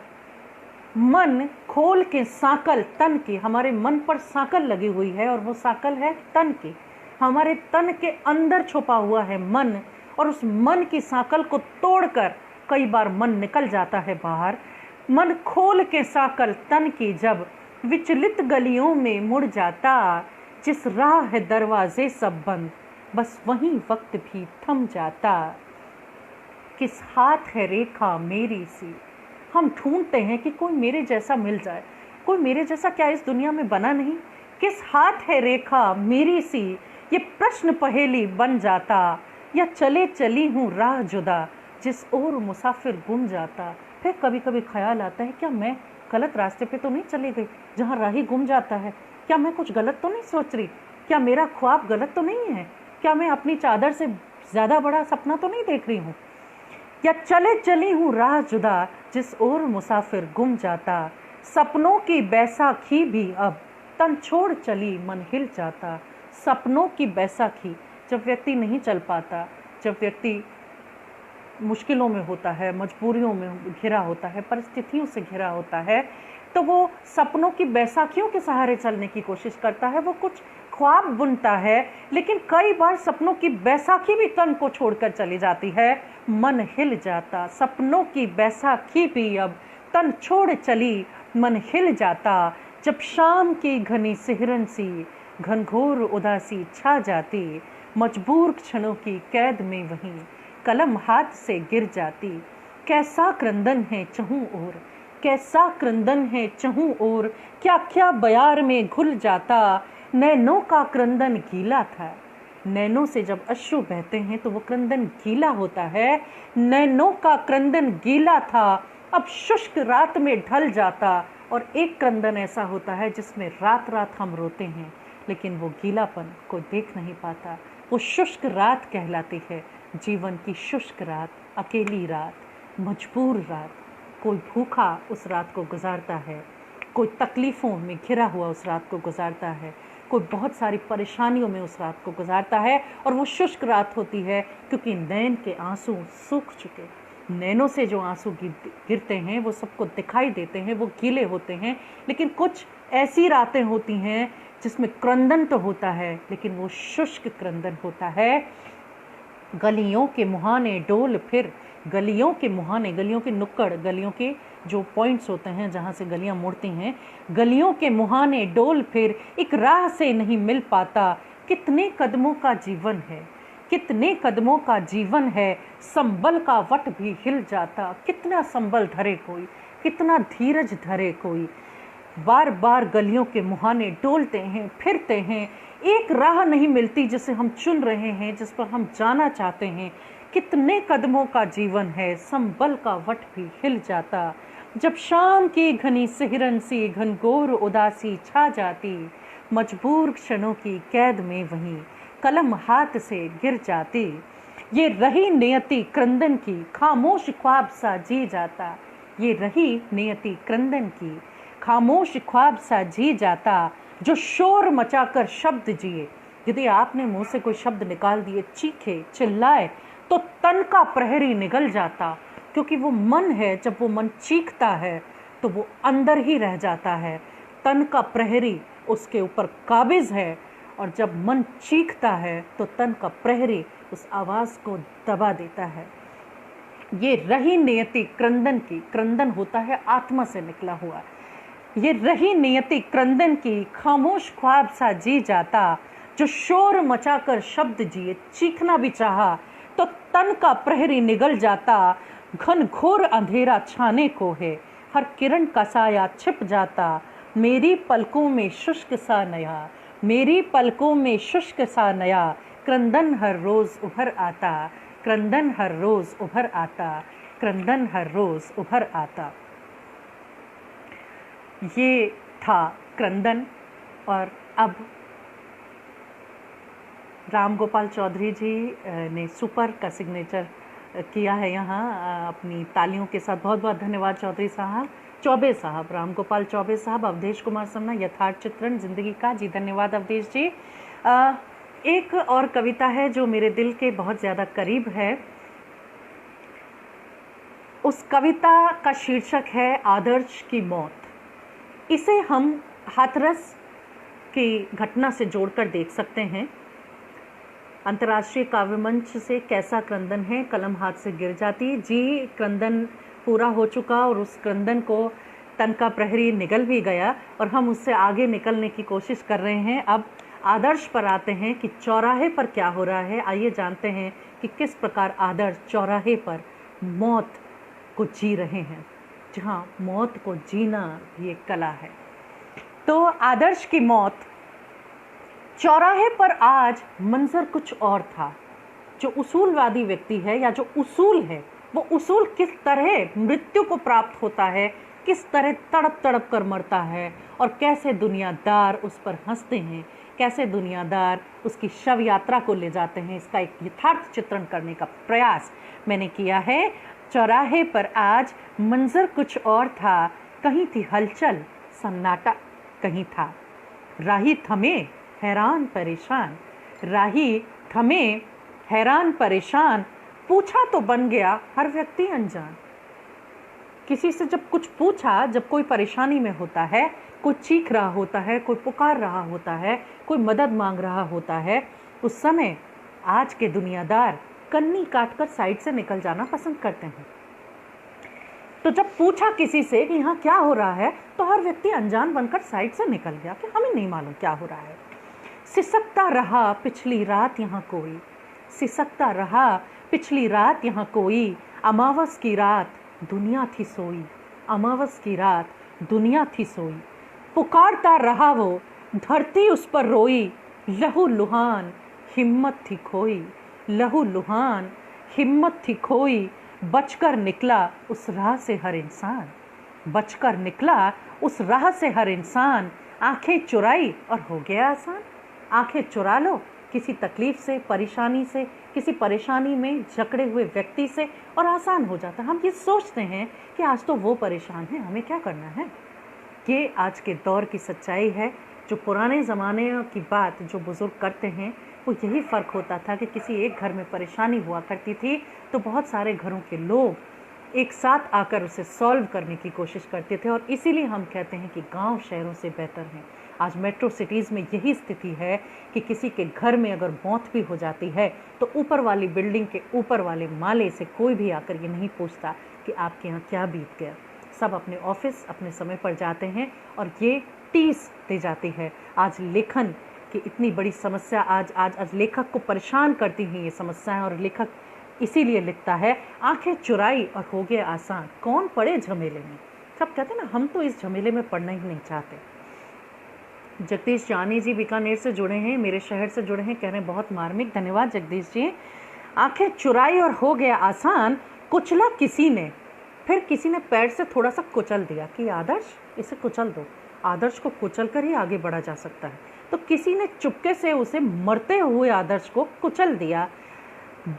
मन खोल के साकल तन की, हमारे मन पर साकल लगी हुई है और वो साकल है तन की, हमारे तन के अंदर छुपा हुआ है मन, और उस मन की साकल को तोड़कर कई बार मन निकल जाता है बाहर। मन खोल के साकल तन की जब विचलित गलियों में मुड़ जाता। जिस राह है दरवाजे सब बंद, बस वहीं वक्त भी थम जाता। किस हाथ है रेखा मेरी सी, हम ढूंढते हैं कि कोई मेरे जैसा मिल जाए, कोई मेरे जैसा क्या इस दुनिया में बना नहीं। किस हाथ है रेखा मेरी सी, ये प्रश्न पहेली बन जाता। या चले चली हूँ राह जुदा, जिस ओर मुसाफिर गुम जाता। फिर कभी कभी ख्याल आता है क्या मैं गलत रास्ते पे तो नहीं चली गई जहाँ राही गुम जाता है। क्या मैं कुछ गलत तो नहीं सोच रही, क्या मेरा ख्वाब गलत तो नहीं है, क्या मैं अपनी चादर से ज़्यादा बड़ा सपना तो नहीं देख रही हूँ। या चले चली हूँ राह जुदा, जिस ओर मुसाफिर गुम जाता। सपनों की बैसाखी भी अब तन छोड़ चली मन हिल जाता। सपनों की बैसाखी, जब व्यक्ति नहीं चल पाता, जब व्यक्ति मुश्किलों में होता है, मजबूरियों में घिरा होता है, परिस्थितियों से घिरा होता है, तो वो सपनों की बैसाखियों के सहारे चलने की कोशिश करता है। वो कुछ ख्वाब बुनता है, लेकिन कई बार सपनों की बैसाखी भी तन को छोड़कर चली जाती है, मन हिल जाता। सपनों की बैसाखी भी अब तन छोड़ चली मन हिल जाता। जब शाम की घनी सिहरन सी घनघोर उदासी छा जाती, मजबूर क्षणों की कैद में वहीं कलम हाथ से गिर जाती। कैसा क्रंदन है चहूं ओर, कैसा क्रंदन है चहूं ओर, क्या क्या बयार में घुल जाता। नैनों का क्रंदन गीला था, नैनों से जब अश्रु बहते हैं तो वो क्रंदन गीला होता है। नैनों का क्रंदन गीला था, अब शुष्क रात में ढल जाता। और एक क्रंदन ऐसा होता है जिसमें रात रात हम रोते हैं, लेकिन वो गीलापन को देख नहीं पाता। वो शुष्क रात कहलाती है, जीवन की शुष्क रात, अकेली रात, मजबूर रात। कोई भूखा उस रात को गुजारता है, कोई तकलीफ़ों में घिरा हुआ उस रात को गुजारता है, कोई बहुत सारी परेशानियों में उस रात को गुजारता है। और वो शुष्क रात होती है क्योंकि नैन के आंसू सूख चुके। नैनों से जो आंसू गिरते हैं वो सबको दिखाई देते हैं, वो गीले होते हैं। लेकिन कुछ ऐसी रातें होती हैं जिसमें क्रंदन तो होता है, लेकिन वो शुष्क क्रंदन होता है। गलियों के मुहाने डोल फिर, गलियों के मुहाने, गलियों के नुक्कड़, गलियों के जो पॉइंट्स होते हैं जहाँ से गलियाँ मुड़ती हैं, गलियों के मुहाने डोल फिर, एक राह से नहीं मिल पाता। कितने कदमों का जीवन है, कितने कदमों का जीवन है, संबल का वट भी हिल जाता। कितना संबल धरे कोई, कितना धीरज धरे कोई। बार बार गलियों के मुहाने डोलते हैं, फिरते हैं, एक राह नहीं मिलती जिसे हम चुन रहे हैं, जिस पर हम जाना चाहते हैं। कितने कदमों का जीवन है, संबल का वट भी हिल जाता। जब शाम की घनी सिहरन सी घनघोर उदासी छा जाती, मजबूर क्षणों की कैद में वहीं कलम हाथ से गिर जाती। ये रही नियति क्रंदन की खामोश ख्वाब सा जी जाता। ये रही नियति क्रंदन की खामोश ख्वाब सा जी जाता, जो शोर मचाकर शब्द जिए। यदि आपने मुंह से कोई शब्द निकाल दिए, चीखे चिल्लाए, तो तन का प्रहरी निगल जाता, क्योंकि वो मन है, जब वो मन चीखता है तो वो अंदर ही रह जाता है। तन का प्रहरी उसके ऊपर काबिज है, और जब मन चीखता है तो तन का प्रहरी उस आवाज़ को दबा देता है। ये रही नियति क्रंदन की, क्रंदन होता है आत्मा से निकला हुआ। ये रही नियति क्रंदन की खामोश ख्वाब सा जी जाता, जो शोर मचाकर शब्द जिए। चीखना भी चाहा तो तन का प्रहरी निगल जाता। घन घोर अंधेरा छाने को है, हर किरण का साया छिप जाता। मेरी पलकों में शुष्क सा नया, मेरी पलकों में शुष्क सा नया, क्रंदन हर रोज उभर आता, क्रंदन हर रोज उभर आता, क्रंदन हर रोज उभर आता। ये था क्रंदन। और अब राम गोपाल चौधरी जी ने सुपर का सिग्नेचर किया है यहाँ अपनी तालियों के साथ। बहुत बहुत धन्यवाद चौधरी साहब, चौबे साहब, राम गोपाल चौबे साहब, अवधेश कुमार सन्ना, यथार्थ चित्रण जिंदगी का। जी धन्यवाद अवधेश जी। एक और कविता है जो मेरे दिल के बहुत ज़्यादा करीब है। उस कविता का शीर्षक है आदर्श की मौत। इसे हम हाथरस की घटना से जोड़कर देख सकते हैं। अंतर्राष्ट्रीय काव्य मंच से कैसा क्रंदन है, कलम हाथ से गिर जाती। जी क्रंदन पूरा हो चुका और उस क्रंदन को तन का प्रहरी निगल भी गया और हम उससे आगे निकलने की कोशिश कर रहे हैं। अब आदर्श पर आते हैं कि चौराहे पर क्या हो रहा है। आइए जानते हैं कि किस प्रकार आदर्श चौराहे पर मौत को जी रहे हैं, जहाँ मौत को जीना भी एक कला है। तो आदर्श की मौत। चौराहे पर आज मंजर कुछ और था। जो उसूलवादी व्यक्ति है या जो उसूल है, वो उसूल किस तरह मृत्यु को प्राप्त होता है, किस तरह तड़प तड़प कर मरता है और कैसे दुनियादार उस पर हंसते हैं, कैसे दुनियादार उसकी शव यात्रा को ले जाते हैं, इसका एक यथार्थ चित्रण करने का प्रयास मैंने किया है। चौराहे पर आज मंजर कुछ और था, कहीं थी हलचल, सन्नाटा कहीं था। राही थमे हैरान परेशान, राही थमे हैरान परेशान, पूछा तो बन गया हर व्यक्ति अनजान। किसी से जब कुछ पूछा, जब कोई परेशानी में होता है, कोई चीख रहा होता है, कोई पुकार रहा होता है, कोई मदद मांग रहा होता है, उस समय आज के दुनियादार कन्नी काटकर साइड से निकल जाना पसंद करते हैं। तो जब पूछा किसी से कि यहाँ क्या हो रहा है, तो हर व्यक्ति अनजान बनकर साइड से निकल गया कि हमें नहीं मालूम क्या हो रहा है। सिसकता रहा पिछली रात यहाँ कोई, सिसकता रहा पिछली रात यहाँ कोई, अमावस की रात दुनिया थी सोई, अमावस की रात दुनिया थी सोई। पुकारता रहा वो धरती उस पर रोई, लहू लुहान हिम्मत थी खोई, लहू लुहान हिम्मत थी खोई। बचकर निकला उस राह से हर इंसान, बचकर निकला उस राह से हर इंसान। आंखें चुराई और हो गया आसान। आंखें चुरा लो किसी तकलीफ से, परेशानी से, किसी परेशानी में जकड़े हुए व्यक्ति से और आसान हो जाता। हम ये सोचते हैं कि आज तो वो परेशान है, हमें क्या करना है। ये आज के दौर की सच्चाई है। जो पुराने ज़माने की बात जो बुज़ुर्ग करते हैं, वो यही फ़र्क होता था कि किसी एक घर में परेशानी हुआ करती थी तो बहुत सारे घरों के लोग एक साथ आकर उसे सॉल्व करने की कोशिश करते थे। और इसीलिए हम कहते हैं कि गांव शहरों से बेहतर हैं। आज मेट्रो सिटीज़ में यही स्थिति है कि किसी के घर में अगर मौत भी हो जाती है तो ऊपर वाली बिल्डिंग के ऊपर वाले माले से कोई भी आकर ये नहीं पूछता कि आपके यहाँ क्या बीत गया। सब अपने ऑफिस अपने समय पर जाते हैं और ये टीस दे जाती है। आज लेखन की इतनी बड़ी समस्या आज लेखक को परेशान करती हैं ये समस्याएं, और लेखक इसीलिए लिखता है आंखें चुराई और हो गया आसान। कौन पड़े झमेले में। सब कहते हैं ना, हम तो इस झमेले में पड़ना ही नहीं चाहते। जगदीश जानी जी बीकानेर से जुड़े हैं, मेरे शहर से जुड़े हैं, कह रहे हैं बहुत मार्मिक। धन्यवाद जगदीश जी। आंखें चुराई और हो गया आसान, कुचला किसी ने, फिर किसी ने पैर से थोड़ा सा कुचल दिया कि आदर्श इसे कुचल दो। आदर्श को कुचल कर ही आगे बढ़ा जा सकता है। तो किसी ने चुपके से उसे मरते हुए आदर्श को कुचल दिया।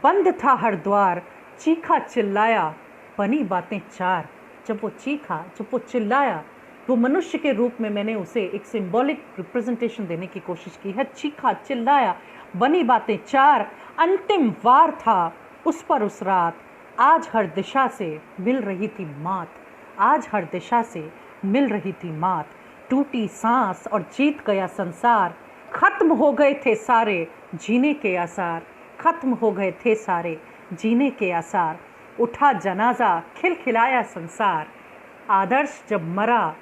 बंद था हर द्वार, चीखा चिल्लाया, बनी बातें चार। जब वो चीखा, जब वो चिल्लाया, वो मनुष्य के रूप में मैंने उसे एक सिंबॉलिक रिप्रेजेंटेशन देने की कोशिश की है। चीखा चिल्लाया, बनी बातें चार, अंतिम वार था उस पर उस रात। आज हर दिशा से मिल रही थी मात, आज हर दिशा से मिल रही थी मात। टूटी सांस और जीत गया संसार, खत्म हो गए थे सारे जीने के आसार, खत्म हो गए थे सारे जीने के आसार। उठा जनाजा, खिलखिलाया संसार। आदर्श जब मरा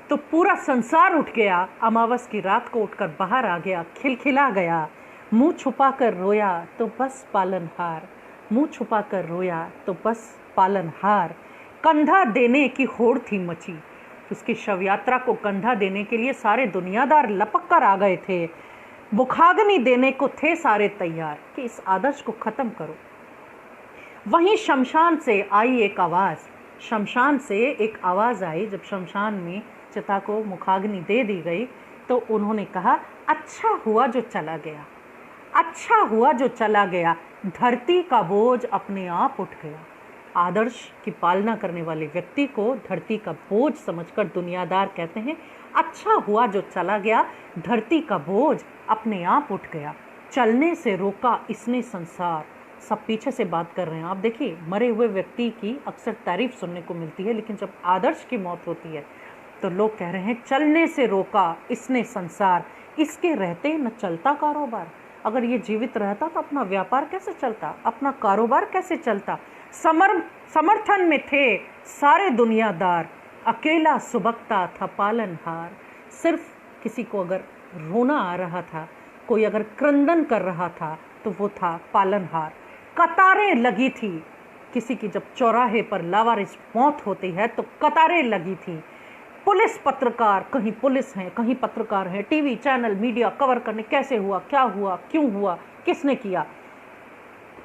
तो पूरा संसार उठ गया। अमावस की रात को उठकर बाहर आ गया, खिलखिला गया। मुंह छुपा कर रोया तो बस पालनहार, मुंह छुपा कर रोया तो बस पालनहार। कंधा देने की होड़ थी मची, उसकी शव यात्रा को कंधा देने के लिए सारे दुनियादार लपक कर आ गए थे। मुखाग्नि देने को थे सारे तैयार कि इस आदर्श को खत्म करो। वहीं शमशान से आई एक आवाज़, शमशान से एक आवाज़ आई। जब शमशान में चिता को मुखाग्नि दे दी गई तो उन्होंने कहा, अच्छा हुआ जो चला गया, अच्छा हुआ जो चला गया। धरती का बोझ अपने आप उठ गया। आदर्श की पालना करने वाले व्यक्ति को धरती का बोझ समझकर दुनियादार कहते हैं, अच्छा हुआ जो चला गया, धरती का बोझ अपने आप उठ गया। चलने से रोका इसने संसार। सब पीछे से बात कर रहे हैं। आप देखिए, मरे हुए व्यक्ति की अक्सर तारीफ सुनने को मिलती है, लेकिन जब आदर्श की मौत होती है तो लोग कह रहे हैं, चलने से रोका इसने संसार, इसके रहते न चलता कारोबार। अगर ये जीवित रहता तो अपना व्यापार कैसे चलता, अपना कारोबार कैसे चलता। समर्थन में थे सारे दुनियादार, अकेला सुबकता था पालनहार। सिर्फ किसी को अगर रोना आ रहा था, कोई अगर क्रंदन कर रहा था तो वो था पालनहार। कतारें लगी थी, किसी की जब चौराहे पर लावारिस मौत होती है तो कतारें लगी थी। पुलिस पत्रकार, कहीं पुलिस हैं, कहीं पत्रकार हैं, टीवी चैनल मीडिया कवर करने, कैसे हुआ, क्या हुआ, क्यों हुआ, किसने किया।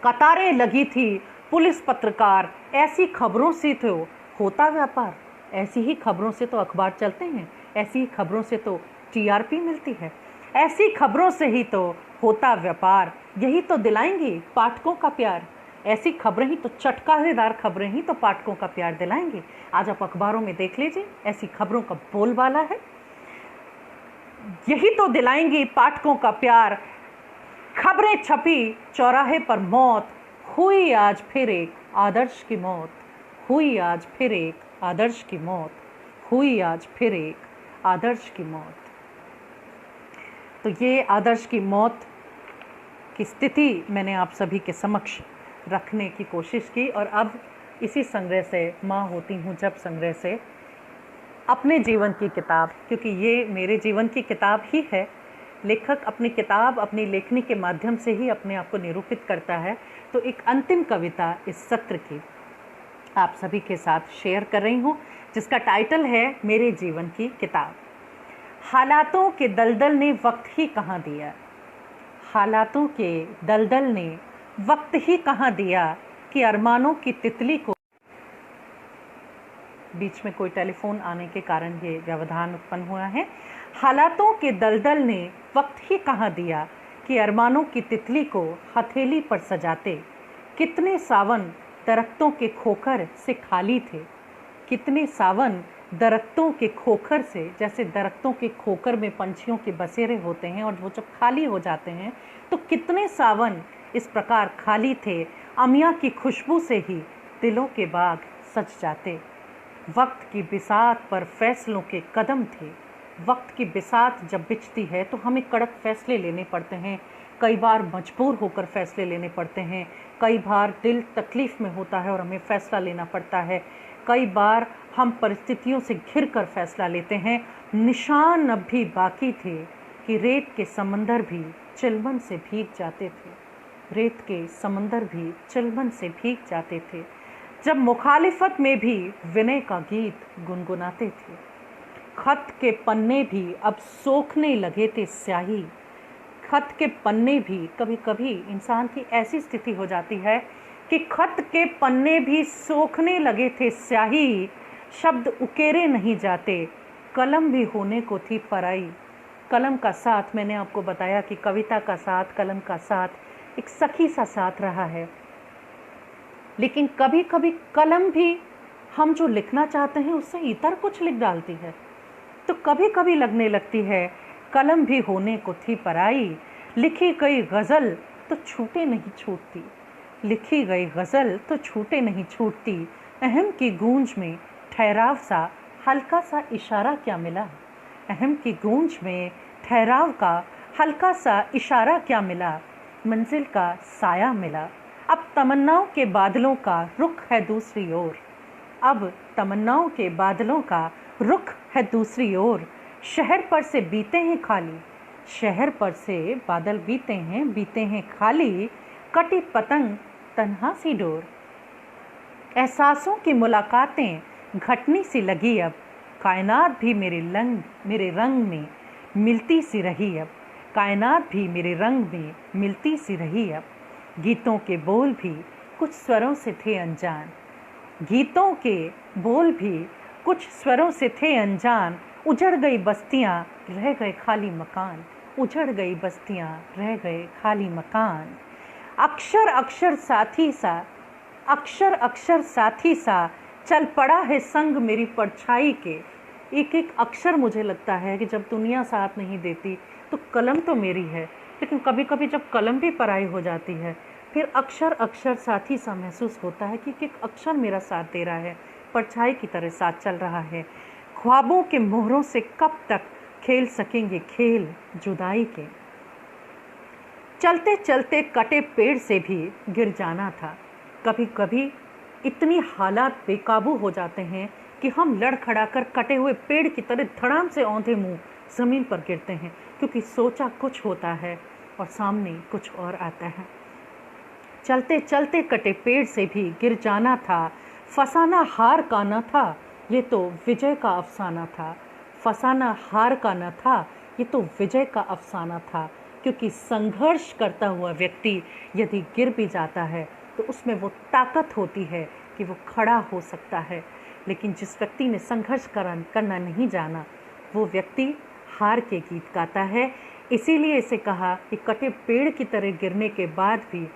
कतारें लगी थी, पुलिस पत्रकार। ऐसी खबरों से तो होता व्यापार, ऐसी ही खबरों से तो अखबार चलते हैं, ऐसी ही खबरों से तो टीआरपी मिलती है, ऐसी खबरों से ही तो होता व्यापार। यही तो दिलाएंगी पाठकों का प्यार, ऐसी खबरें ही तो, चटकारेदार खबरें ही तो पाठकों का प्यार दिलाएंगे। आज आप अखबारों में देख लीजिए, ऐसी खबरों का बोलबाला है। यही तो दिलाएंगी पाठकों का प्यार। खबरें छपी, चौराहे पर मौत हुई, आज फिर एक आदर्श की मौत हुई, आज फिर एक आदर्श की मौत हुई, आज फिर एक आदर्श की मौत। तो ये आदर्श की मौत की स्थिति मैंने आप सभी के समक्ष रखने की कोशिश की। और अब इसी संग्रह से, माँ होती हूँ जब संग्रह से, अपने जीवन की किताब, क्योंकि ये मेरे जीवन की किताब ही है। लेखक अपनी किताब, अपनी लेखनी के माध्यम से ही अपने आप को निरूपित करता है। तो एक अंतिम कविता इस सत्र की आप सभी के साथ शेयर कर रही हूँ, जिसका टाइटल है मेरे जीवन की किताब। हालातों के दलदल ने वक्त ही कहाँ दिया, हालातों के दलदल ने वक्त ही कहाँ दिया कि अरमानों की तितली को। बीच में कोई टेलीफोन आने के कारण ये व्यवधान उत्पन्न हुआ है। हालातों के दलदल ने वक्त ही कहाँ दिया कि अरमानों की तितली को हथेली पर सजाते। कितने सावन दरख्तों के खोखर से खाली थे, कितने सावन दरख्तों के खोखर से, जैसे दरख्तों के खोखर में पंछियों के बसेरे होते हैं और वो जब खाली हो जाते हैं तो कितने सावन इस प्रकार खाली थे। अमिया की खुशबू से ही दिलों के बाग सज जाते। वक्त की बिसात पर फैसलों के कदम थे। वक्त की बिसात जब बिछती है तो हमें कड़क फैसले लेने पड़ते हैं। कई बार मजबूर होकर फैसले लेने पड़ते हैं, कई बार दिल तकलीफ़ में होता है और हमें फ़ैसला लेना पड़ता है, कई बार हम परिस्थितियों से घिर कर फैसला लेते हैं। निशान अब भी बाकी थे कि रेत के समंदर भी चिलमन से भीग जाते थे, रेत के समंदर भी चिलमन से भीग जाते थे। जब मुखालिफत में भी विनय का गीत गुनगुनाते थे। खत के पन्ने भी अब सोखने लगे थे स्याही। खत के पन्ने भी, कभी कभी इंसान की ऐसी स्थिति हो जाती है कि खत के पन्ने भी सोखने लगे थे स्याही। शब्द उकेरे नहीं जाते, कलम भी होने को थी पराई। कलम का साथ, मैंने आपको बताया कि कविता का साथ, कलम का साथ एक सखी सा साथ रहा है। लेकिन कभी कभी कलम भी हम जो लिखना चाहते हैं उससे इतर कुछ लिख डालती है। तो कभी कभी लगने लगती है कलम भी होने को थी पराई, लिखी गई गज़ल तो छूटे नहीं छूटती, लिखी गई गज़ल तो छूटे नहीं छूटती। अहम की गूंज में ठहराव सा हल्का सा इशारा क्या मिला, अहम की गूंज में ठहराव का हल्का सा इशारा क्या मिला, मंजिल का साया मिला। अब तमन्नाओं के बादलों का रुख है दूसरी ओर, अब तमन्नाओं के बादलों का रुख है दूसरी ओर। शहर पर से बीते हैं खाली, शहर पर से बादल बीते हैं खाली। कटी पतंग तन्हा सी डोर, एहसासों की मुलाकातें घटनी सी लगी अब। कायनात भी मेरे रंग में मिलती सी रही अब, कायनात भी मेरे रंग में मिलती सी रही अब। गीतों के बोल भी कुछ स्वरों से थे अनजान, गीतों के बोल भी कुछ स्वरों से थे अनजान। उजड़ गई बस्तियां रह गए खाली मकान, उजड़ गई बस्तियां रह गए खाली मकान। अक्षर अक्षर साथी सा, अक्षर अक्षर साथी सा चल पड़ा है संग मेरी परछाई के। एक एक अक्षर मुझे लगता है कि जब दुनिया साथ नहीं देती तो कलम तो मेरी है, लेकिन कभी कभी जब कलम भी पराई हो जाती है फिर अक्षर अक्षर साथी सा महसूस होता है कि एक अक्षर मेरा साथ दे रहा है, परछाई की तरह साथ चल रहा है। ख्वाबों के मोहरों से कब तक खेल सकेंगे खेल जुदाई के। चलते चलते कटे पेड़ से भी गिर जाना था। कभी कभी इतनी हालात बेकाबू हो जाते हैं कि हम लड़खड़ा कर कटे हुए पेड़ की तरह धड़ाम से औंधे मुंह ज़मीन पर गिरते हैं, क्योंकि सोचा कुछ होता है और सामने कुछ और आता है। चलते चलते कटे पेड़ से भी गिर जाना था, फसाना हार का न था ये तो विजय का अफसाना था, फसाना हार का न था ये तो विजय का अफसाना था। क्योंकि संघर्ष करता हुआ व्यक्ति यदि गिर भी जाता है तो उसमें वो ताकत होती है कि वो खड़ा हो सकता है। लेकिन जिस व्यक्ति ने संघर्ष करना नहीं जाना वो व्यक्ति हार के गीत गाता है। इसीलिए इसे कहा कि कटे पेड़ की तरह गिरने के बाद भी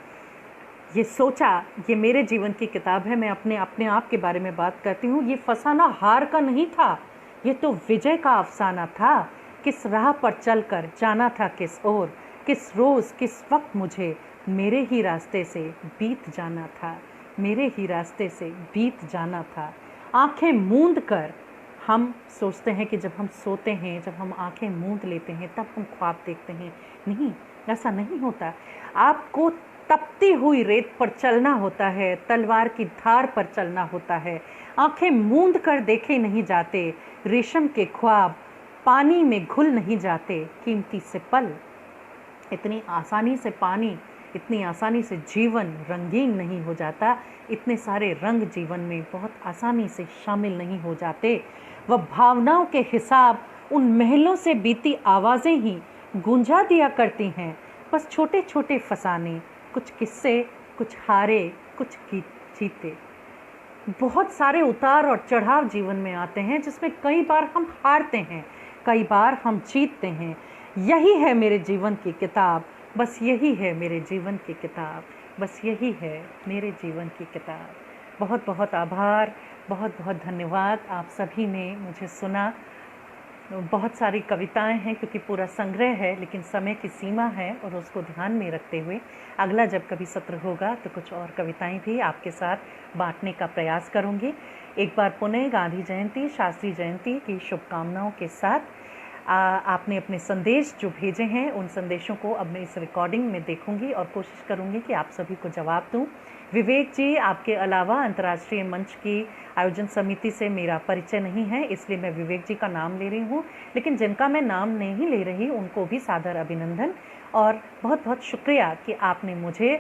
ये सोचा, ये मेरे जीवन की किताब है, मैं अपने आप के बारे में बात करती हूँ। ये फसाना हार का नहीं था, ये तो विजय का अफसाना था। किस राह पर चलकर जाना था किस ओर, किस रोज़ किस वक्त मुझे मेरे ही रास्ते से बीत जाना था, मेरे ही रास्ते से बीत जाना था। आंखें मूंद कर हम सोचते हैं कि जब हम सोते हैं, जब हम आंखें मूंद लेते हैं तब हम ख्वाब देखते हैं। नहीं, ऐसा नहीं होता। आपको तपती हुई रेत पर चलना होता है, तलवार की धार पर चलना होता है। आंखें मूंद कर देखे नहीं जाते, रेशम के ख्वाब पानी में घुल नहीं जाते। कीमती से पल, इतनी आसानी से पानी, इतनी आसानी से जीवन रंगीन नहीं हो जाता, इतने सारे रंग जीवन में बहुत आसानी से शामिल नहीं हो जाते। वह भावनाओं के हिसाब उन महलों से बीती आवाज़ें ही गूंजा दिया करती हैं। बस छोटे छोटे फसाने, कुछ किस्से, कुछ हारे, कुछ जीते। बहुत सारे उतार और चढ़ाव जीवन में आते हैं जिसमें कई बार हम हारते हैं, कई बार हम जीतते हैं। यही है मेरे जीवन की किताब, बस यही है मेरे जीवन की किताब, बस यही है मेरे जीवन की किताब। बहुत बहुत आभार, बहुत बहुत धन्यवाद। आप सभी ने मुझे सुना। बहुत सारी कविताएं हैं क्योंकि पूरा संग्रह है, लेकिन समय की सीमा है और उसको ध्यान में रखते हुए अगला जब कभी सत्र होगा तो कुछ और कविताएं भी आपके साथ बांटने का प्रयास करूंगी। एक बार पुनः गांधी जयंती, शास्त्री जयंती की शुभकामनाओं के साथ आपने अपने संदेश जो भेजे हैं उन संदेशों को अब मैं इस रिकॉर्डिंग में देखूंगी और कोशिश करूंगी कि आप सभी को जवाब दूं। विवेक जी, आपके अलावा अंतर्राष्ट्रीय मंच की आयोजन समिति से मेरा परिचय नहीं है, इसलिए मैं विवेक जी का नाम ले रही हूँ, लेकिन जिनका मैं नाम नहीं ले रही उनको भी सादर अभिनंदन और बहुत बहुत शुक्रिया कि आपने मुझे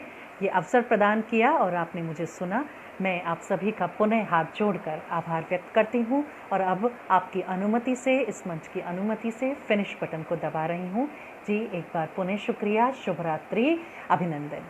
ये अवसर प्रदान किया और आपने मुझे सुना। मैं आप सभी का पुनः हाथ जोड़कर आभार व्यक्त करती हूँ और अब आपकी अनुमति से, इस मंच की अनुमति से फिनिश बटन को दबा रही हूँ। जी, एक बार पुनः शुक्रिया, शुभ रात्रि, अभिनंदन।